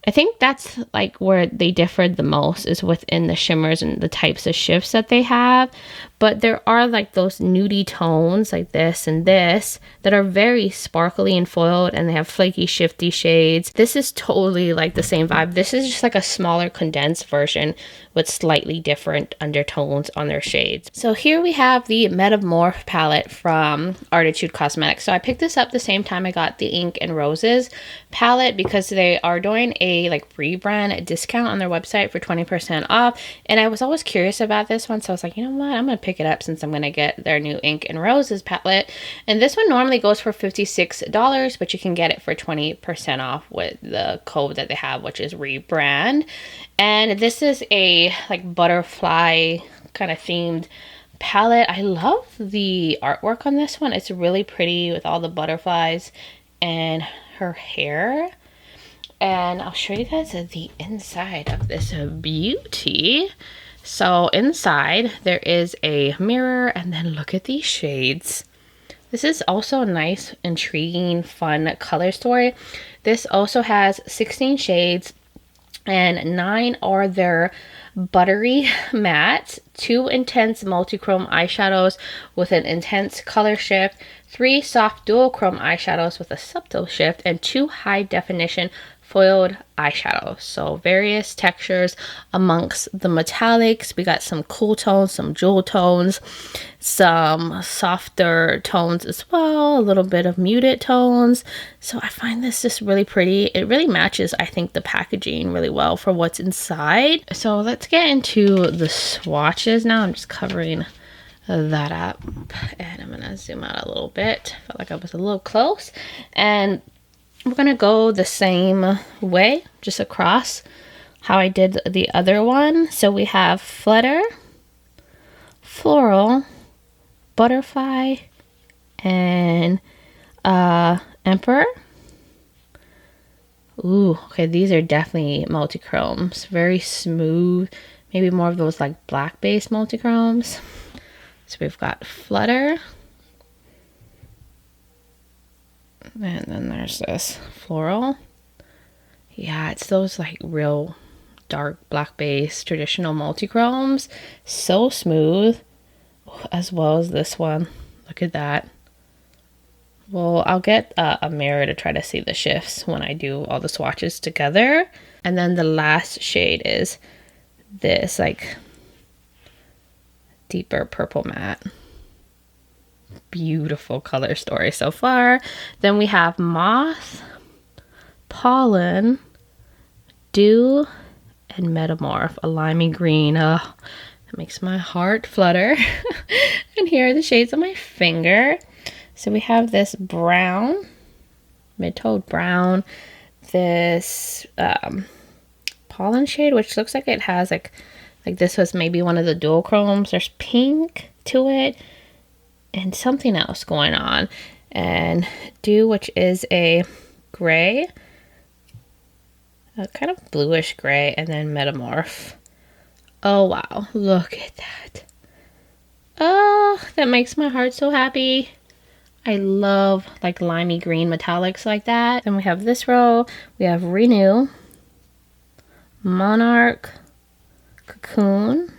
I think that's like where they differed the most, is within the shimmers and the types of shifts that they have. But there are like those nudie tones like this and this that are very sparkly and foiled, and they have flaky shifty shades. This is totally like the same vibe. This is just like a smaller condensed version with slightly different undertones on their shades. So here we have the Metamorph palette from Artitude Cosmetics. So I picked this up the same time I got the Ink and Roses palette because they are doing a a like rebrand discount on their website for 20% off. And I was always curious about this one, so I was like, you know what, I'm gonna pick it up since I'm gonna get their new Ink and Roses palette. And this one normally goes for $56, but you can get it for 20% off with the code that they have, which is rebrand. And this is a like butterfly kind of themed palette. I love the artwork on this one. It's really pretty with all the butterflies and her hair. And I'll show you guys the inside of this beauty. So inside there is a mirror, and then look at these shades. This is also a nice, intriguing, fun color story. This also has 16 shades, and 9 are their buttery matte, 2 intense multi-chrome eyeshadows with an intense color shift, 3 soft dual chrome eyeshadows with a subtle shift, and 2 high definition foiled eyeshadows. So various textures amongst the metallics. We got some cool tones, some jewel tones, some softer tones as well, a little bit of muted tones. So I find this just really pretty. It really matches, I think, the packaging really well for what's inside. So let's get into the swatches now. I'm just covering that up, and I'm gonna zoom out a little bit. Felt like I was a little close. And we're gonna go the same way, just across how I did the other one. So we have Flutter, Floral, Butterfly, and Emperor. Ooh, okay, these are definitely multi-chromes. Very smooth, maybe more of those like black-based multi-chromes. So we've got Flutter. And then there's this Floral. Yeah, it's those like real dark black base traditional multi-chromes. So smooth. As well as this one. Look at that. Well, I'll get a mirror to try to see the shifts when I do all the swatches together. And then the last shade is this like deeper purple matte. Beautiful color story so far. Then we have Moth, Pollen, Dew, and Metamorph, a limey green. Oh, that makes my heart flutter. And here are the shades on my finger. So we have this brown, mid-toned brown, this pollen shade, which looks like it has like this was maybe one of the dual chromes. There's pink to it, and something else going on. And Dew, which is a gray, a kind of bluish gray, and then Metamorph. Oh wow, look at that. Oh, that makes my heart so happy. I love like limey green metallics like that. Then we have this row. We have Renew, Monarch, Cocoon,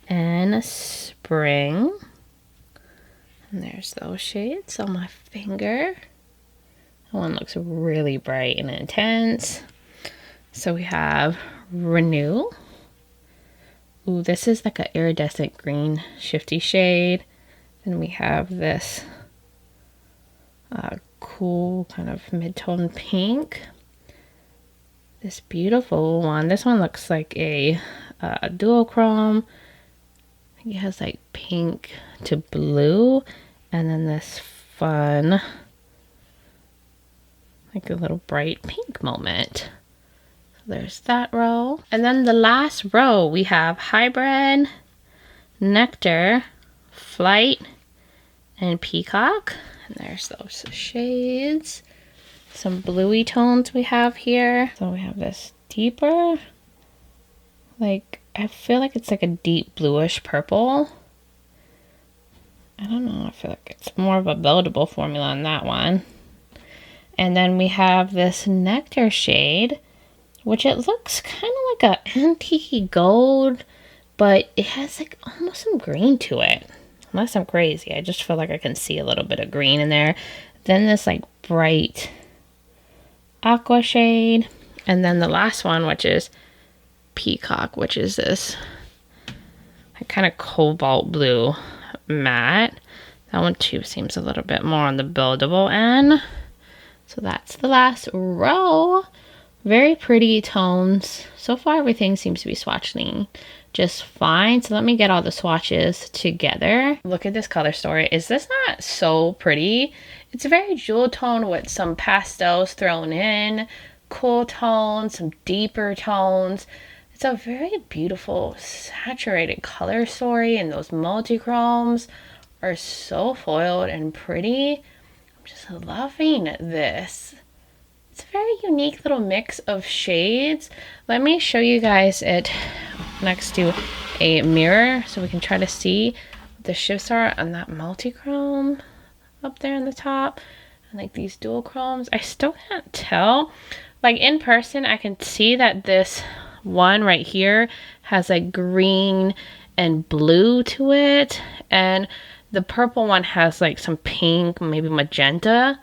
and Spring. And there's those shades on my finger. That one looks really bright and intense. So we have Renew. Ooh, this is like an iridescent green shifty shade. Then we have this cool kind of mid-tone pink. This beautiful one. This one looks like a duochrome. It has like pink to blue, and then this fun, like a little bright pink moment. So there's that row. And then the last row, we have Hybrid, Nectar, Flight, and Peacock. And there's those shades. Some bluey tones we have here. So we have this deeper, like, I feel like it's like a deep bluish purple. I don't know, I feel like it's more of a buildable formula on that one. And then we have this Nectar shade, which it looks kind of like a antique gold, but it has like almost some green to it. Unless I'm crazy, I just feel like I can see a little bit of green in there. Then this like bright aqua shade, and then the last one, which is Peacock, which is this kind of cobalt blue matte. That one too seems a little bit more on the buildable end. So that's the last row. Very pretty tones. So far, everything seems to be swatching just fine. So let me get all the swatches together. Look at this color story. Is this not so pretty? It's a very jewel tone with some pastels thrown in, cool tones, some deeper tones. It's a very beautiful saturated color story, and those multi-chromes are so foiled and pretty. I'm just loving this. It's a very unique little mix of shades. Let me show you guys it next to a mirror so we can try to see what the shifts are on that multi-chrome up there on the top, and like these dual chromes. I still can't tell. Like in person, I can see that this one right here has like green and blue to it, and the purple one has like some pink, maybe magenta.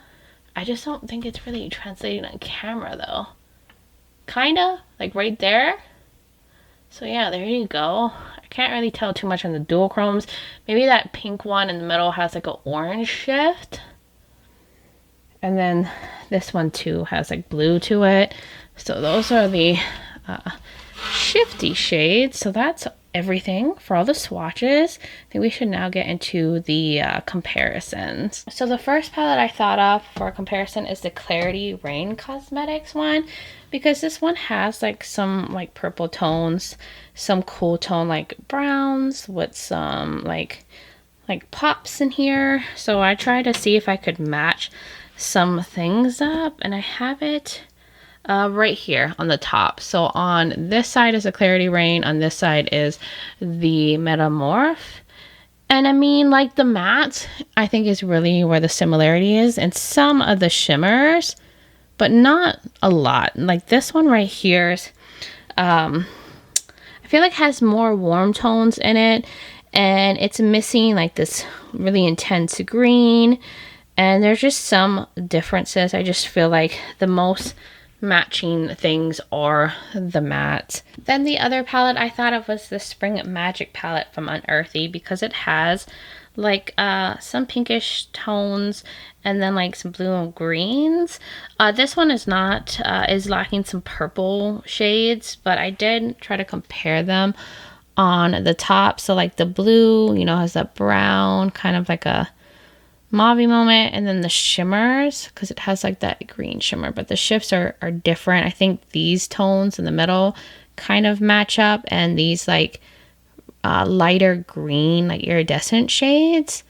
I just don't think it's really translating on camera though. Kinda, like right there. So yeah, there you go. I can't really tell too much on the dual chromes. Maybe that pink one in the middle has like an orange shift. And then this one too has like blue to it. So those are the shifty shades. So that's everything for all the swatches. I think we should now get into the comparisons. So the first palette I thought of for a comparison is the Clarity Rain Cosmetics one, because this one has like some like purple tones, some cool tone like browns with some like pops in here. So I tried to see if I could match some things up, and I have it right here on the top. So on this side is a Clarity Rain, on this side is the Metamorph. And I mean, like the matte, I think is really where the similarity is, and some of the shimmers, but not a lot. Like this one right here is, I feel like has more warm tones in it, and it's missing like this really intense green, and there's just some differences. I just feel like the most matching things are the matte. Then the other palette I thought of was the Spring Magic palette from Unearthly, because it has like some pinkish tones and then like some blue and greens. This one is not, is lacking some purple shades, but I did try to compare them on the top. So like the blue, you know, has that brown kind of like a mauve moment, and then the shimmers, because it has like that green shimmer, but the shifts are different. I think these tones in the middle kind of match up, and these like lighter green, like iridescent shades,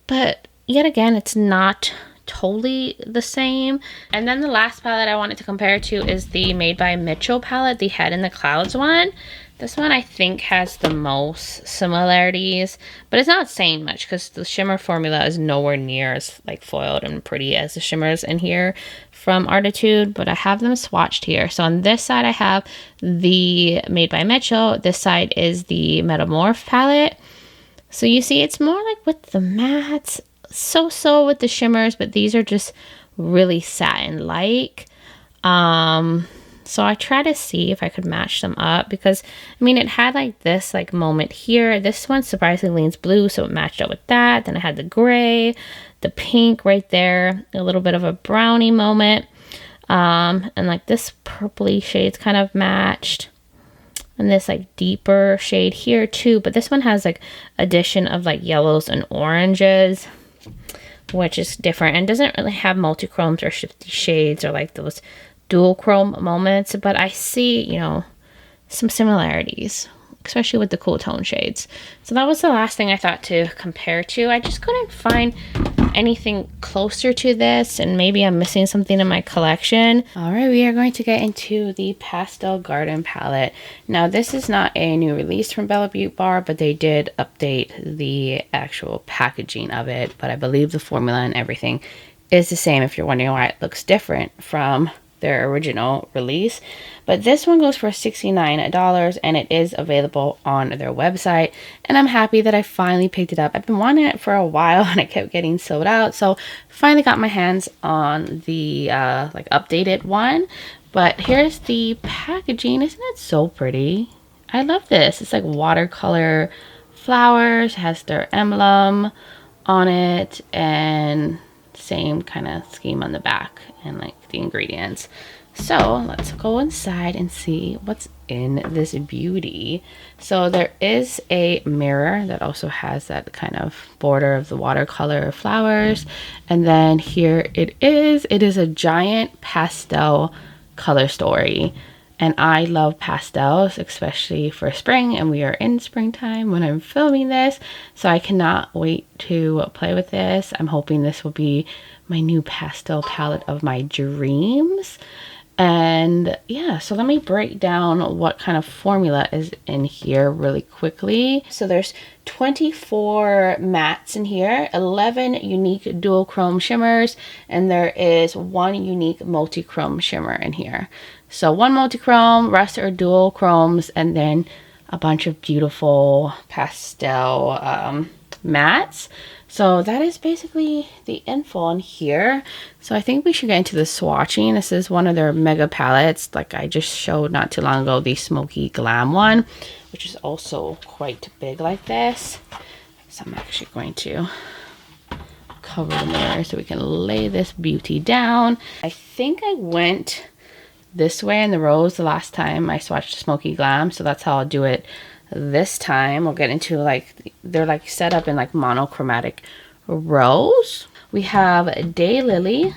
but yet again, it's not totally the same. And then the last palette I wanted to compare to is the Made by Mitchell palette, the Head in the Clouds one. This one I think has the most similarities, but it's not saying much because the shimmer formula is nowhere near as like foiled and pretty as the shimmers in here from Artitude, but I have them swatched here. So on this side I have the Made by Mitchell, this side is the Metamorph palette. So you see it's more like with the mattes, so with the shimmers, but these are just really satin-like. So I try to see if I could match them up, because I mean it had like this like moment here. This one surprisingly leans blue, so it matched up with that. Then I had the gray, the pink right there, a little bit of a brownie moment, and like this purpley shade's kind of matched, and this like deeper shade here too. But this one has like addition of like yellows and oranges, which is different and doesn't really have multi-chromes or shifty shades or like those dual chrome moments, but I see, you know, some similarities, especially with the cool tone shades. So that was the last thing I thought to compare to. I just couldn't find anything closer to this, and maybe I'm missing something in my collection. All right, we are going to get into the Pastel Garden palette. Now, this is not a new release from Beaute Bar, but they did update the actual packaging of it, but I believe the formula and everything is the same, if you're wondering why it looks different from their original release. But this one goes for $69, and it is available on their website, and I'm happy that I finally picked it up. I've been wanting it for a while and it kept getting sold out, so finally got my hands on the like updated one. But here's the packaging. Isn't it so pretty? I love this. It's like watercolor flowers, has their emblem on it, and same kind of scheme on the back and like the ingredients. So let's go inside and see what's in this beauty. So there is a mirror that also has that kind of border of the watercolor flowers. And then here it is a giant pastel color story. And I love pastels, especially for spring, and we are in springtime when I'm filming this. So I cannot wait to play with this. I'm hoping this will be my new pastel palette of my dreams. And yeah, so let me break down what kind of formula is in here really quickly. So there's 24 mattes in here, 11 unique dual chrome shimmers, and there is 1 unique multi-chrome shimmer in here. So 1 multi-chrome, rest are dual chromes, and then a bunch of beautiful pastel mattes. So that is basically the info on here. So I think we should get into the swatching. This is one of their mega palettes, like I just showed not too long ago, the Smoky Glam one, which is also quite big like this. So I'm actually going to cover the mirror so we can lay this beauty down. I think I went this way in the rose the last time I swatched Smoky Glam, so that's how I'll do it this time. We'll get into like, they're like set up in like monochromatic rows. We have Daylily,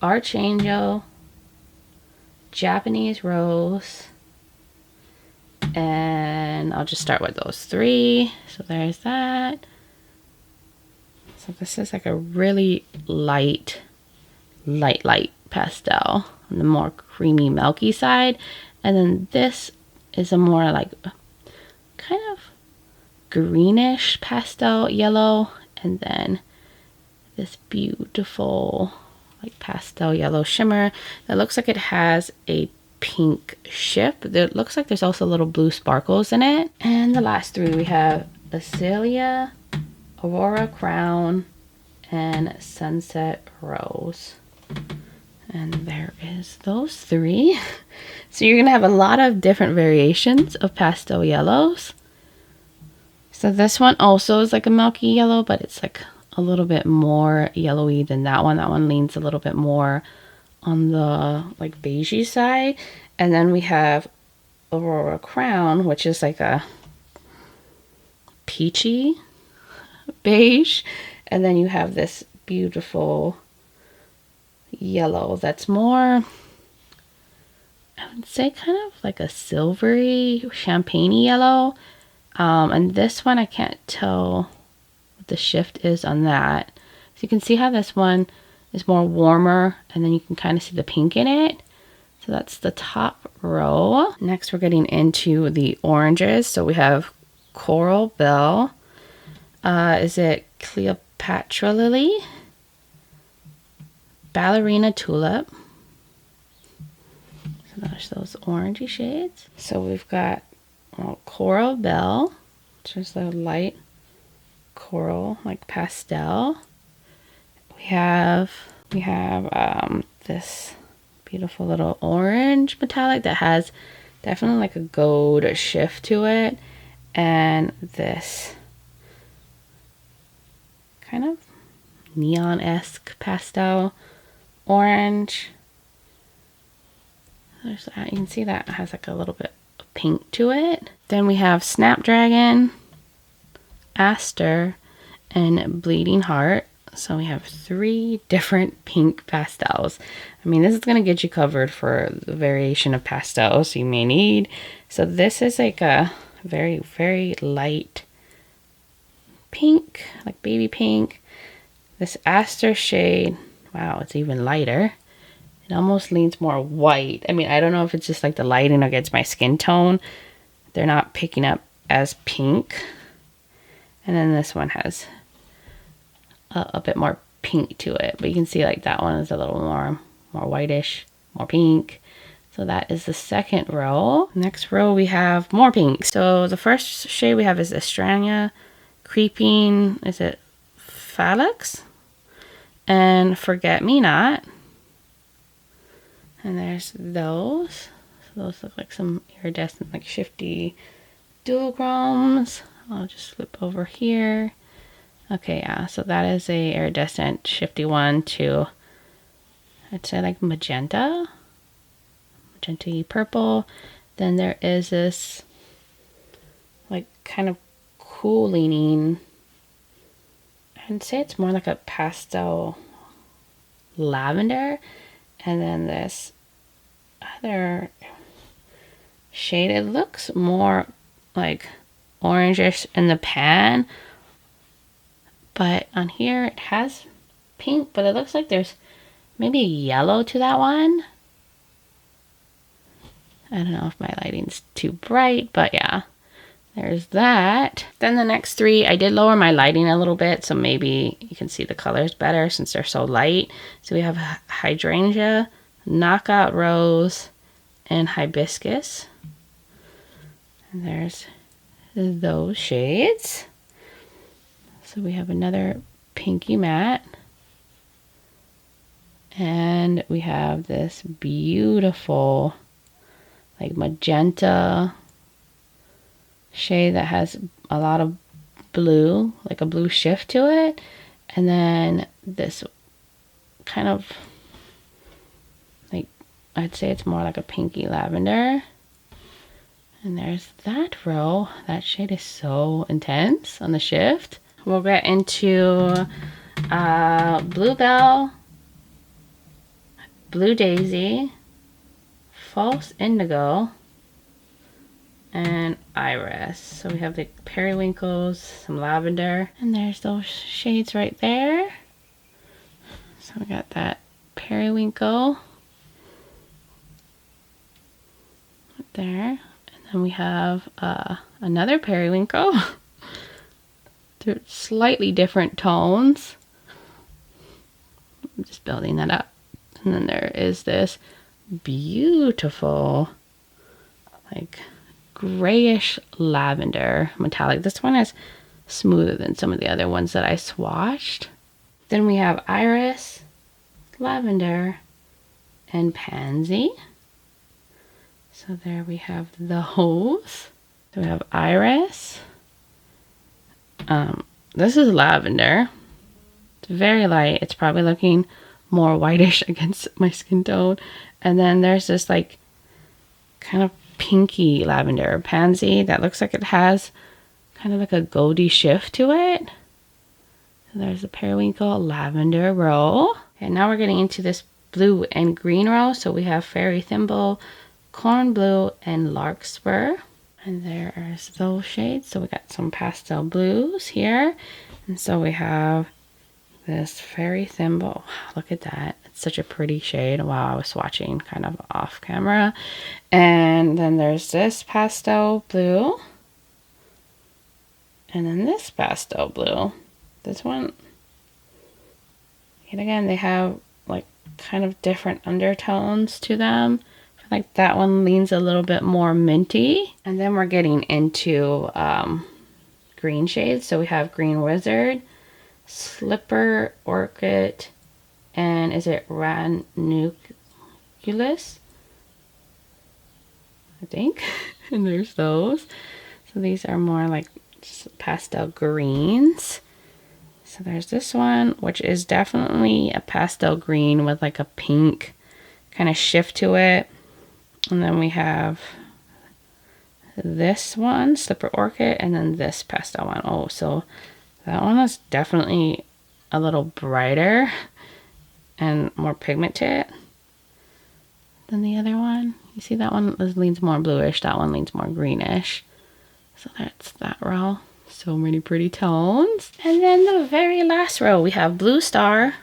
Archangel, Japanese Rose, and I'll just start with those 3. So there's that. So this is like a really light pastel on the more creamy milky side, and then this is a more like kind of greenish pastel yellow, and then this beautiful like pastel yellow shimmer that looks like it has a pink ship. It looks like there's also little blue sparkles in it. And the last 3 we have Azalea, Aurora Crown, and Sunset Rose. And there is those 3. So you're gonna have a lot of different variations of pastel yellows. So this one also is like a milky yellow, but it's like a little bit more yellowy than that one. That one leans a little bit more on the like beigey side. And then we have Aurora Crown, which is like a peachy beige. And then you have this beautiful yellow that's more, I would say kind of like a silvery champagne yellow. And this one I can't tell what the shift is on that. So you can see how this one is more warmer, and then you can kind of see the pink in it. So that's the top row. Next we're getting into the oranges. So we have Coral Belle. Is it Cleopatra Lily? Ballerina Tulip. So there's those orangey shades. So we've got Coral Belle, which is the light coral, like pastel. We have this beautiful little orange metallic that has definitely like a gold shift to it, and this kind of neon-esque pastel orange. There's that. You can see that has like a little bit of pink to it. Then we have Snapdragon, Aster, and Bleeding Heart. So we have 3 different pink pastels. I mean, this is going to get you covered for the variation of pastels you may need. So this is like a very, very light pink, like baby pink. This Aster shade, wow, it's even lighter. It almost leans more white. I mean, I don't know if it's just like the lighting against my skin tone. They're not picking up as pink. And then this one has a bit more pink to it, but you can see like that one is a little more whitish, more pink. So that is the second row. Next row we have more pink. So the first shade we have is Estrania, Creeping, is it Phalanx, and Forget Me Not. And there's those. So those look like some iridescent, like shifty dual chromes. I'll just flip over here. Okay, yeah, so that is a iridescent shifty one to, I'd say like magenta, magenta purple. Then there is this like kind of cool leaning, I'd say it's more like a pastel lavender. And then this other shade, it looks more like orangish in the pan, but on here it has pink, but it looks like there's maybe a yellow to that one. I don't know if my lighting's too bright, but yeah, there's that. Then the next three, I did lower my lighting a little bit, so maybe you can see the colors better since they're so light. So we have hydrangea, knockout rose, and hibiscus. And there's those shades. So we have another pinky matte. And we have this beautiful like magenta shade that has a lot of blue, like a blue shift to it. And then this kind of like, I'd say it's more like a pinky lavender. And there's that row. That shade is so intense on the shift. We'll get into Bluebell, Blue Daisy, False Indigo, and Iris. So we have the periwinkles, some lavender, and there's those shades right there. So we got that periwinkle right there. And we have another periwinkle. They're slightly different tones. I'm just building that up. And then there is this beautiful, like grayish lavender metallic. This one is smoother than some of the other ones that I swatched. Then we have iris, lavender, and pansy. So there we have those. So we have iris. This is lavender. It's very light. It's probably looking more whitish against my skin tone. And then there's this like kind of pinky lavender pansy that looks like it has kind of like a goldy shift to it. So there's the periwinkle lavender row. And now we're getting into this blue and green row. So we have fairy thimble, corn blue, and larkspur. And there's those shades. So we got some pastel blues here. And so we have this fairy thimble. Look at that. It's such a pretty shade. Wow, I was swatching kind of off camera. And then there's this pastel blue. And then this pastel blue. This one, and again, they have like kind of different undertones to them. I feel like that one leans a little bit more minty. And then we're getting into green shades. So we have Green Wizard, Slipper Orchid, and is it Ranunculus? I think. And there's those. So these are more like pastel greens. So there's this one, which is definitely a pastel green with like a pink kind of shift to it. And then we have this one, Slipper Orchid, and then this pastel one. Oh, so that one is definitely a little brighter and more pigment to it than the other one. You see that one leans more bluish, that one leans more greenish. So that's that row. So many pretty tones. And then the very last row, we have Blue Star,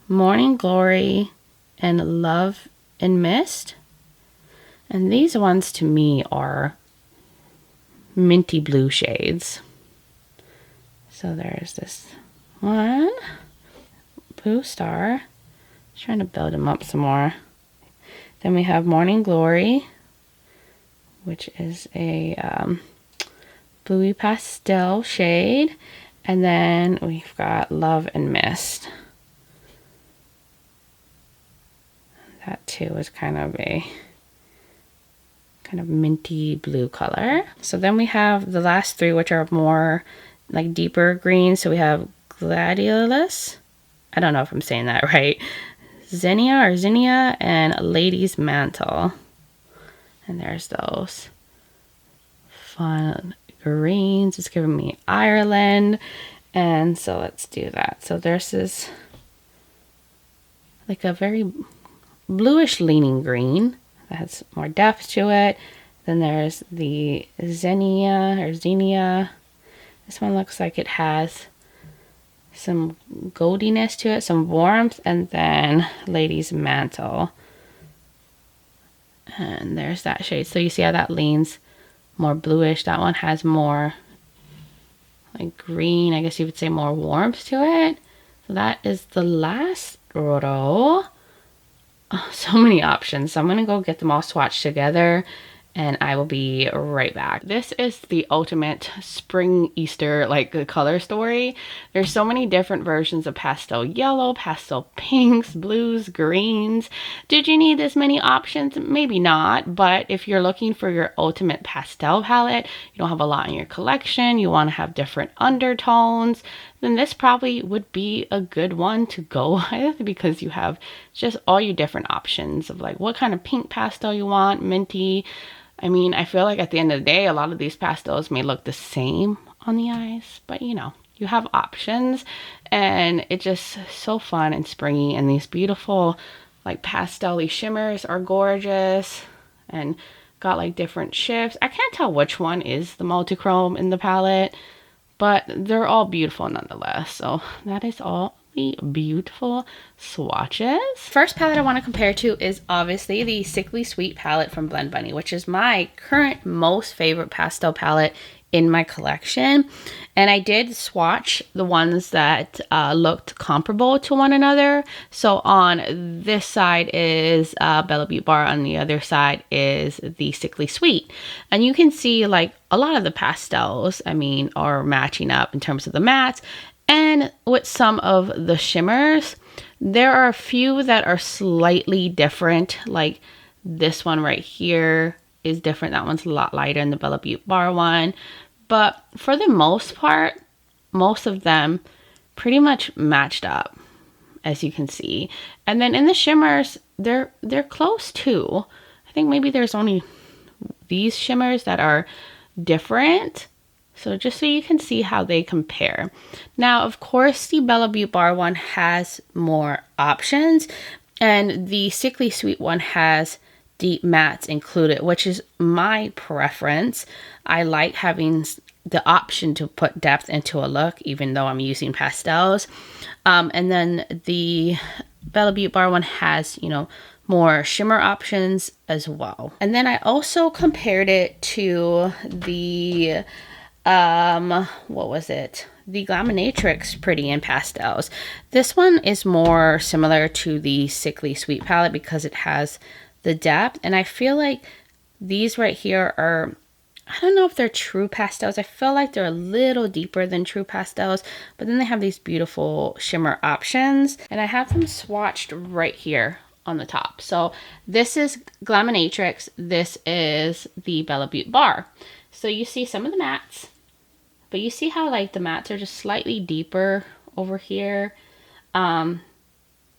Morning Glory, and Love and Mist. And these ones to me are minty blue shades. So there's this one, Blue Star. Just trying to build them up some more. Then we have Morning Glory, which is a bluey pastel shade. And then we've got Love and Mist. That too is kind of a minty blue color. So then we have the last three, which are more like deeper greens. So we have Gladiolus. I don't know if I'm saying that right. Zinnia, and Lady's Mantle. And there's those fun greens. It's giving me Ireland. And so let's do that. So there's this like a very bluish leaning green that has more depth to it. Then there's the Zinnia. This one looks like it has some goldiness to it, some warmth, and then Lady's Mantle. And there's that shade. So you see how that leans more bluish. That one has more like green, I guess you would say more warmth to it. So that is the last row. Oh, so many options. So I'm going to go get them all swatched together and I will be right back. This is the ultimate spring Easter like color story. There's so many different versions of pastel yellow, pastel pinks, blues, greens. Did you need this many options? Maybe not, but if you're looking for your ultimate pastel palette, you don't have a lot in your collection, you want to have different undertones, then this probably would be a good one to go with because you have just all your different options of like what kind of pink pastel you want, minty. I mean, I feel like at the end of the day, a lot of these pastels may look the same on the eyes, but you know, you have options and it's just so fun and springy, and these beautiful like pastel-y shimmers are gorgeous and got like different shifts. I can't tell which one is the multi-chrome in the palette, but they're all beautiful nonetheless. So that is all the beautiful swatches. First palette I want to compare to is obviously the Sickly Sweet palette from Blend Bunny, which is my current most favorite pastel palette in my collection. And I did swatch the ones that looked comparable to one another. So on this side is Bella Beaute Bar, on the other side is the Sickly Sweet. And you can see like a lot of the pastels, I mean, are matching up in terms of the mattes. And with some of the shimmers, there are a few that are slightly different. Like this one right here is different. That one's a lot lighter than the Bella Beaute Bar one. But for the most part, most of them pretty much matched up, as you can see. And then in the shimmers, they're close too. I think maybe there's only these shimmers that are different. So just so you can see how they compare. Now, of course, the Bella Beaute Bar one has more options, and the Sickly Sweet one has deep mattes included, which is my preference. I like having the option to put depth into a look, even though I'm using pastels. And then the Bella Beaute Bar one has, you know, more shimmer options as well. And then I also compared it to the what was it? The Glaminatrix Pretty in Pastels. This one is more similar to the Sickly Sweet palette because it has the depth, and I feel like these right here are, I don't know if they're true pastels. I feel like they're a little deeper than true pastels, but then they have these beautiful shimmer options, and I have them swatched right here on the top. So this is Glaminatrix, this is the Bella Beaute Bar. So you see some of the mattes, but you see how like the mattes are just slightly deeper over here.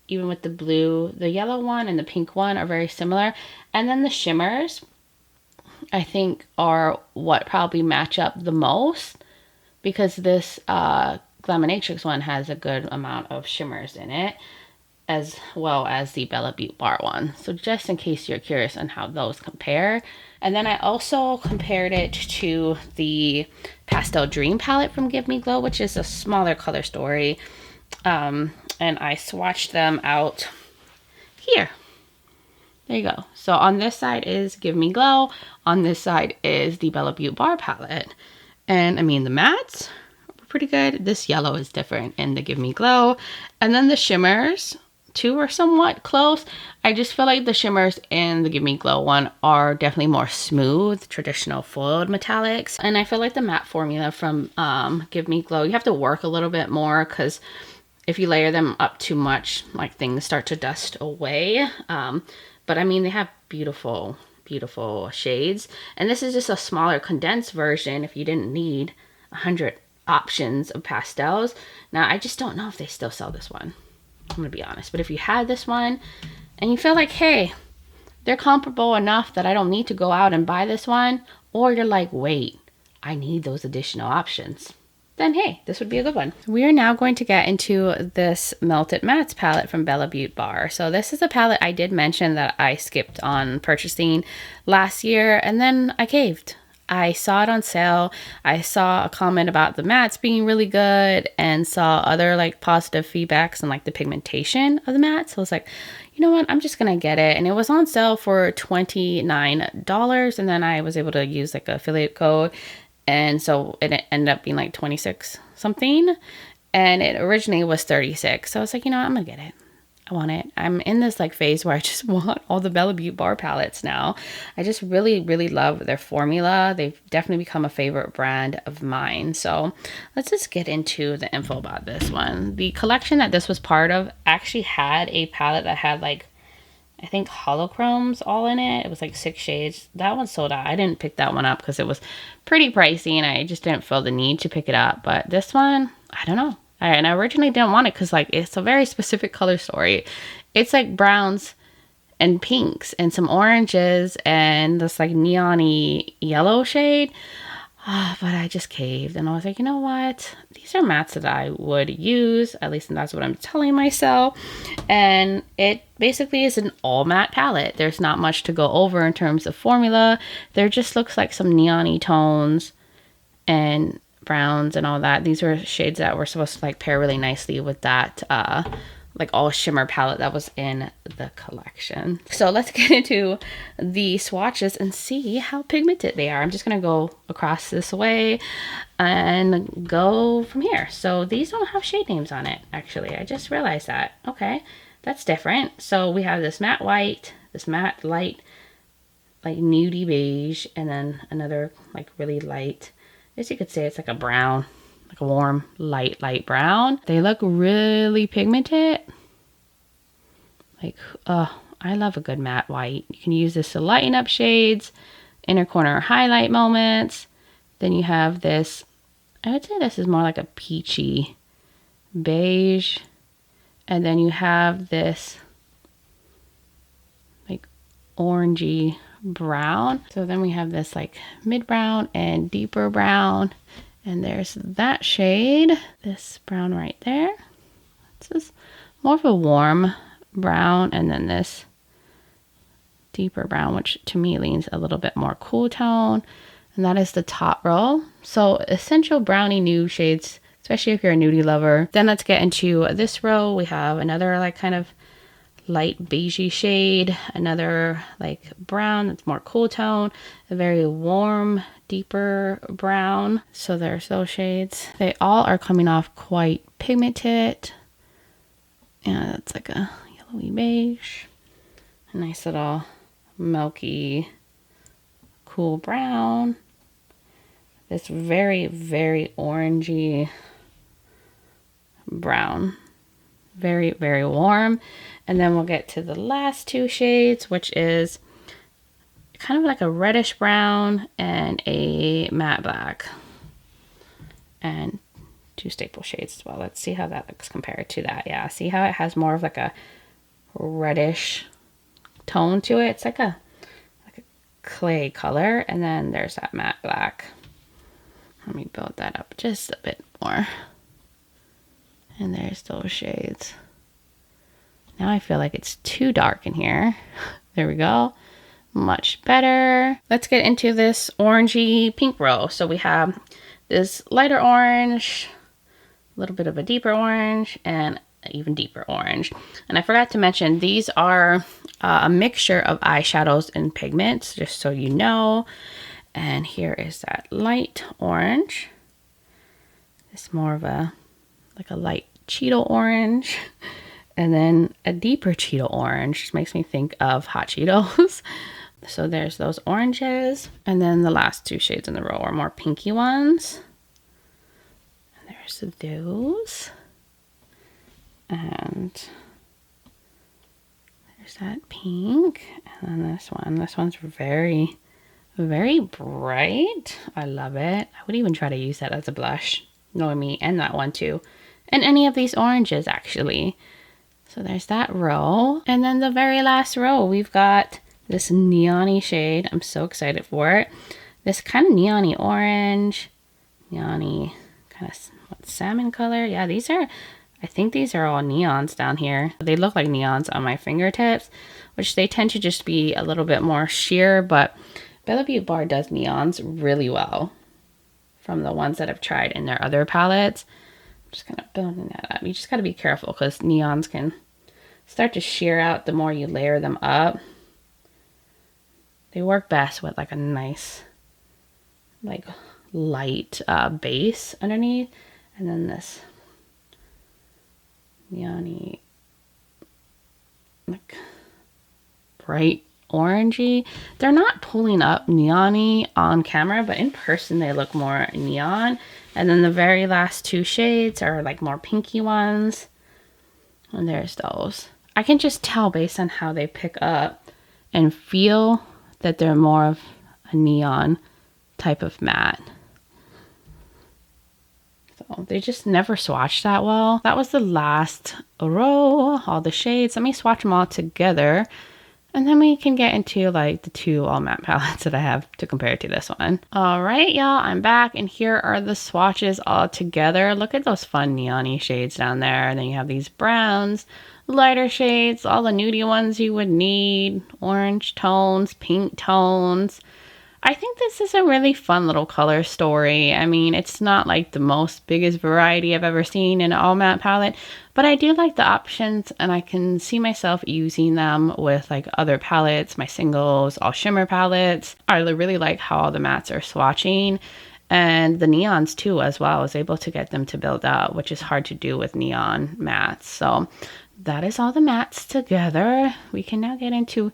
Even with the blue, the yellow one and the pink one are very similar. And then the shimmers, I think, are what probably match up the most, because this Glaminatrix one has a good amount of shimmers in it, as well as the Bella Beaute Bar one. So just in case you're curious on how those compare. And then I also compared it to the Pastel Dream palette from Give Me Glow, which is a smaller color story. And I swatched them out here. There you go. So on this side is Give Me Glow. On this side is the Bella Beaute Bar palette. And I mean, the mattes were pretty good. This yellow is different in the Give Me Glow. And then the shimmers, too, are somewhat close. I just feel like the shimmers in the Give Me Glow one are definitely more smooth, traditional foiled metallics. And I feel like the matte formula from Give Me Glow, you have to work a little bit more, because if you layer them up too much, like things start to dust away. But I mean, they have beautiful, beautiful shades. And this is just a smaller condensed version if you didn't need 100 options of pastels. Now, I just don't know if they still sell this one. I'm gonna be honest. But if you had this one and you feel like, hey, they're comparable enough that I don't need to go out and buy this one, or you're like, wait, I need those additional options, then hey, this would be a good one. We are now going to get into this Melted Mattes palette from Beaute Bar. So this is a palette I did mention that I skipped on purchasing last year, and then I caved. I saw it on sale. I saw a comment about the mattes being really good and saw other like positive feedbacks on like the pigmentation of the mattes. So I was like, you know what, I'm just gonna get it. And it was on sale for $29, and then I was able to use like an affiliate code, and so it ended up being like 26 something, and it originally was 36. So I was like, you know what, I'm gonna get it. I want it. I'm in this like phase where I just want all the Beaute Bar palettes now. I just really, really love their formula. They've definitely become a favorite brand of mine. So let's just get into the info about this one. The collection that this was part of actually had a palette that had like, I think holochromes all in it. It was like 6 shades. That one sold out. I didn't pick that one up because it was pretty pricey and I just didn't feel the need to pick it up. But this one, I don't know. And I originally didn't want it because like it's a very specific color story. It's like browns and pinks and some oranges and this like neon-y yellow shade. But I just caved and I was like, you know what? These are mattes that I would use. At least that's what I'm telling myself. And it basically is an all matte palette. There's not much to go over in terms of formula. There just looks like some neon-y tones and browns and all that. These were shades that were supposed to like pair really nicely with that like all shimmer palette that was in the collection. So let's get into the swatches and see how pigmented they are. I'm just gonna go across this way and go from here. So these don't have shade names on it, actually. I just realized that. Okay, that's different. So we have this matte white, this matte light, like nudie beige, and then another like really light, as you could say, it's like a brown, like a warm, light brown. They look really pigmented. Like, I love a good matte white. You can use this to lighten up shades, inner corner highlight moments. Then you have this, I would say this is more like a peachy beige. And then you have this like orangey brown. So then we have this like mid brown and deeper brown, and there's that shade, this brown right there. This is more of a warm brown, and then this deeper brown, which to me leans a little bit more cool tone, and that is the top row. So essential brownie nude shades, especially if you're a nudie lover. Then let's get into this row. We have another like kind of light beigey shade, another like brown that's more cool tone, a very warm deeper brown. So there's those shades. They all are coming off quite pigmented, and it's like a yellowy beige, a nice little milky cool brown, this very, very orangey brown, very, very warm. And then we'll get to the last 2 shades, which is kind of like a reddish brown and a matte black, and 2 staple shades as well. Let's see how that looks compared to that. Yeah, see how it has more of like a reddish tone to it. It's like a clay color, and then there's that matte black. Let me build that up just a bit more. And there's those shades. Now I feel like it's too dark in here. There we go. Much better. Let's get into this orangey pink row. So we have this lighter orange, a little bit of a deeper orange, and even deeper orange. And I forgot to mention, these are a mixture of eyeshadows and pigments, just so you know. And here is that light orange. It's more of a like a light Cheeto orange, and then a deeper Cheeto orange, which makes me think of hot Cheetos. So there's those oranges, and then the last 2 shades in the row are more pinky ones. And there's those, and there's that pink, and then this one. This one's very, very bright. I love it. I would even try to use that as a blush. Noemi, and that one too. And any of these oranges actually. So there's that row. And then the very last row, we've got this neon-y shade. I'm so excited for it. This kind of neon-y orange, neon-y kind of what, salmon color. Yeah, these are, I think these are all neons down here. They look like neons on my fingertips, which they tend to just be a little bit more sheer, but Beaute Bar does neons really well from the ones that I've tried in their other palettes. I'm just kind of building that up. You just got to be careful because neons can start to sheer out the more you layer them up. They work best with like a nice, like light base underneath, and then this neon-y, like bright orangey. They're not pulling up neon-y on camera, but in person they look more neon. And then the very last two shades are like more pinky ones. And there's those. I can just tell based on how they pick up and feel that they're more of a neon type of matte. So they just never swatched that well. That was the last row, all the shades. Let me swatch them all together. And then we can get into like the two all matte palettes that I have to compare to this one. All right, y'all, I'm back, and here are the swatches all together. Look at those fun neon-y shades down there. And then you have these browns, lighter shades, all the nudie ones you would need, orange tones, pink tones. I think this is a really fun little color story. I mean, it's not like the most biggest variety I've ever seen in an all matte palette, but I do like the options, and I can see myself using them with like other palettes, my singles, all shimmer palettes. I really like how all the mattes are swatching, and the neons too as well. I was able to get them to build up, which is hard to do with neon mattes. So that is all the mattes together. We can now get into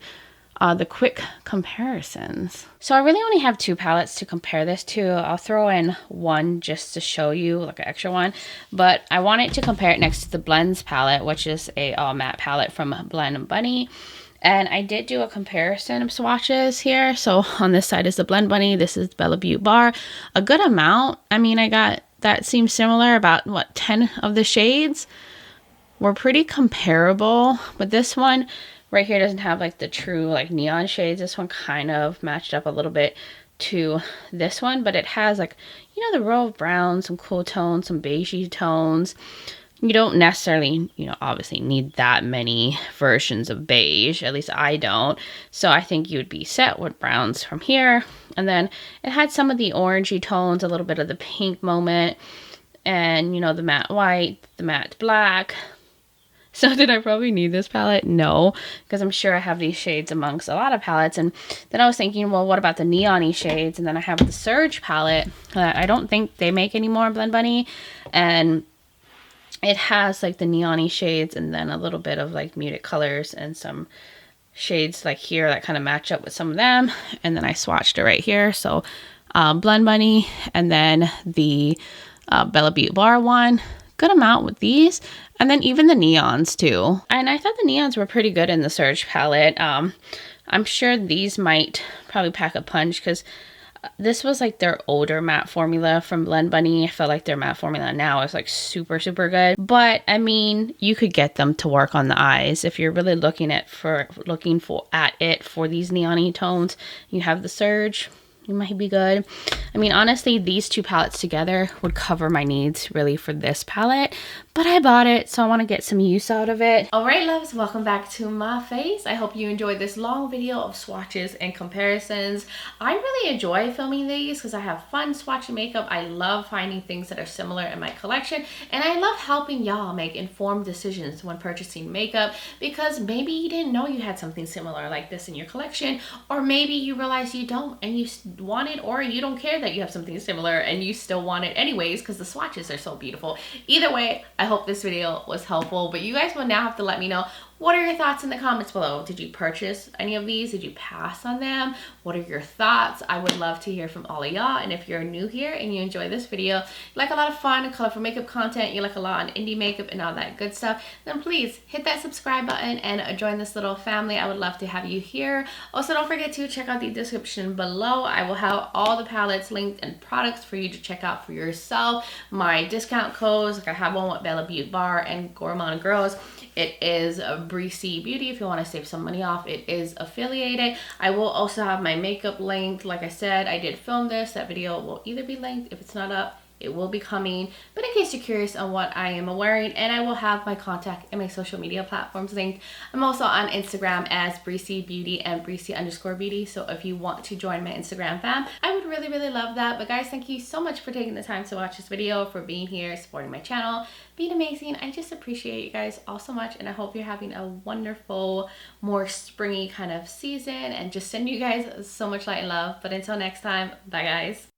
the quick comparisons. So I really only have two palettes to compare this to. I'll throw in one just to show you, like an extra one, but I wanted to compare it next to the Blends palette, which is a all matte palette from Blend Bunny. And I did do a comparison of swatches here. So on this side is the Blend Bunny, this is Beaute Bar. A good amount. I mean, I got, that seems similar, about what, 10 of the shades were pretty comparable, but this one right here doesn't have like the true like neon shades. This one kind of matched up a little bit to this one, but it has like, you know, the row of browns, some cool tones, some beigey tones. You don't necessarily, you know, obviously need that many versions of beige. At least I don't. So I think you would be set with browns from here. And then it had some of the orangey tones, a little bit of the pink moment, and, you know, the matte white, the matte black. So did I probably need this palette? No, because I'm sure I have these shades amongst a lot of palettes. And then I was thinking, well, what about the neon-y shades? And then I have the Surge palette. I don't think they make any more Blend Bunny. And it has like the neon-y shades and then a little bit of like muted colors and some shades like here that kind of match up with some of them. And then I swatched it right here. So Blend Bunny, and then the Beaute Bar one. Good amount with these, and then even the neons too. And I thought the neons were pretty good in the Surge palette. I'm sure these might probably pack a punch because this was like their older matte formula from Blend Bunny. I feel like their matte formula now is like super good, but I mean, you could get them to work on the eyes if you're really looking at for these neon-y tones. You have the Surge. You might be good. I mean, honestly, these two palettes together would cover my needs really for this palette, but I bought it, so I want to get some use out of it. All right, loves, welcome back to my face. I hope you enjoyed this long video of swatches and comparisons. I really enjoy filming these because I have fun swatching makeup. I love finding things that are similar in my collection, and I love helping y'all make informed decisions when purchasing makeup, because maybe you didn't know you had something similar like this in your collection, or maybe you realize you don't and you want it, or you don't care that you have something similar and you still want it anyways because the swatches are so beautiful. Either way, I hope this video was helpful, but you guys will now have to let me know, What are your thoughts in the comments below? Did you purchase any of these? Did you pass on them? What are your thoughts? I would love to hear from all of y'all. And if you're new here and you enjoy this video, you like a lot of fun and colorful makeup content, you like a lot on indie makeup and all that good stuff, then please hit that subscribe button and join this little family. I would love to have you here. Also, don't forget to check out the description below. I will have all the palettes linked and products for you to check out for yourself. My discount codes, like I have one with Beaute Bar and Gourmande Girls. It is a bricbeauty if you want to save some money off. It is affiliated. I will also have my makeup linked. Like I said, I did film this. That video will either be linked. If it's not up, it will be coming. But in case you're curious on what I am wearing, and I will have my contact and my social media platforms linked. I'm also on Instagram as bricbeauty and bricy_beauty. So if you want to join my Instagram fam, I would really, really love that. But guys, thank you so much for taking the time to watch this video, for being here, supporting my channel, being amazing. I just appreciate you guys all so much. And I hope you're having a wonderful, more springy kind of season, and just send you guys so much light and love. But until next time, bye guys.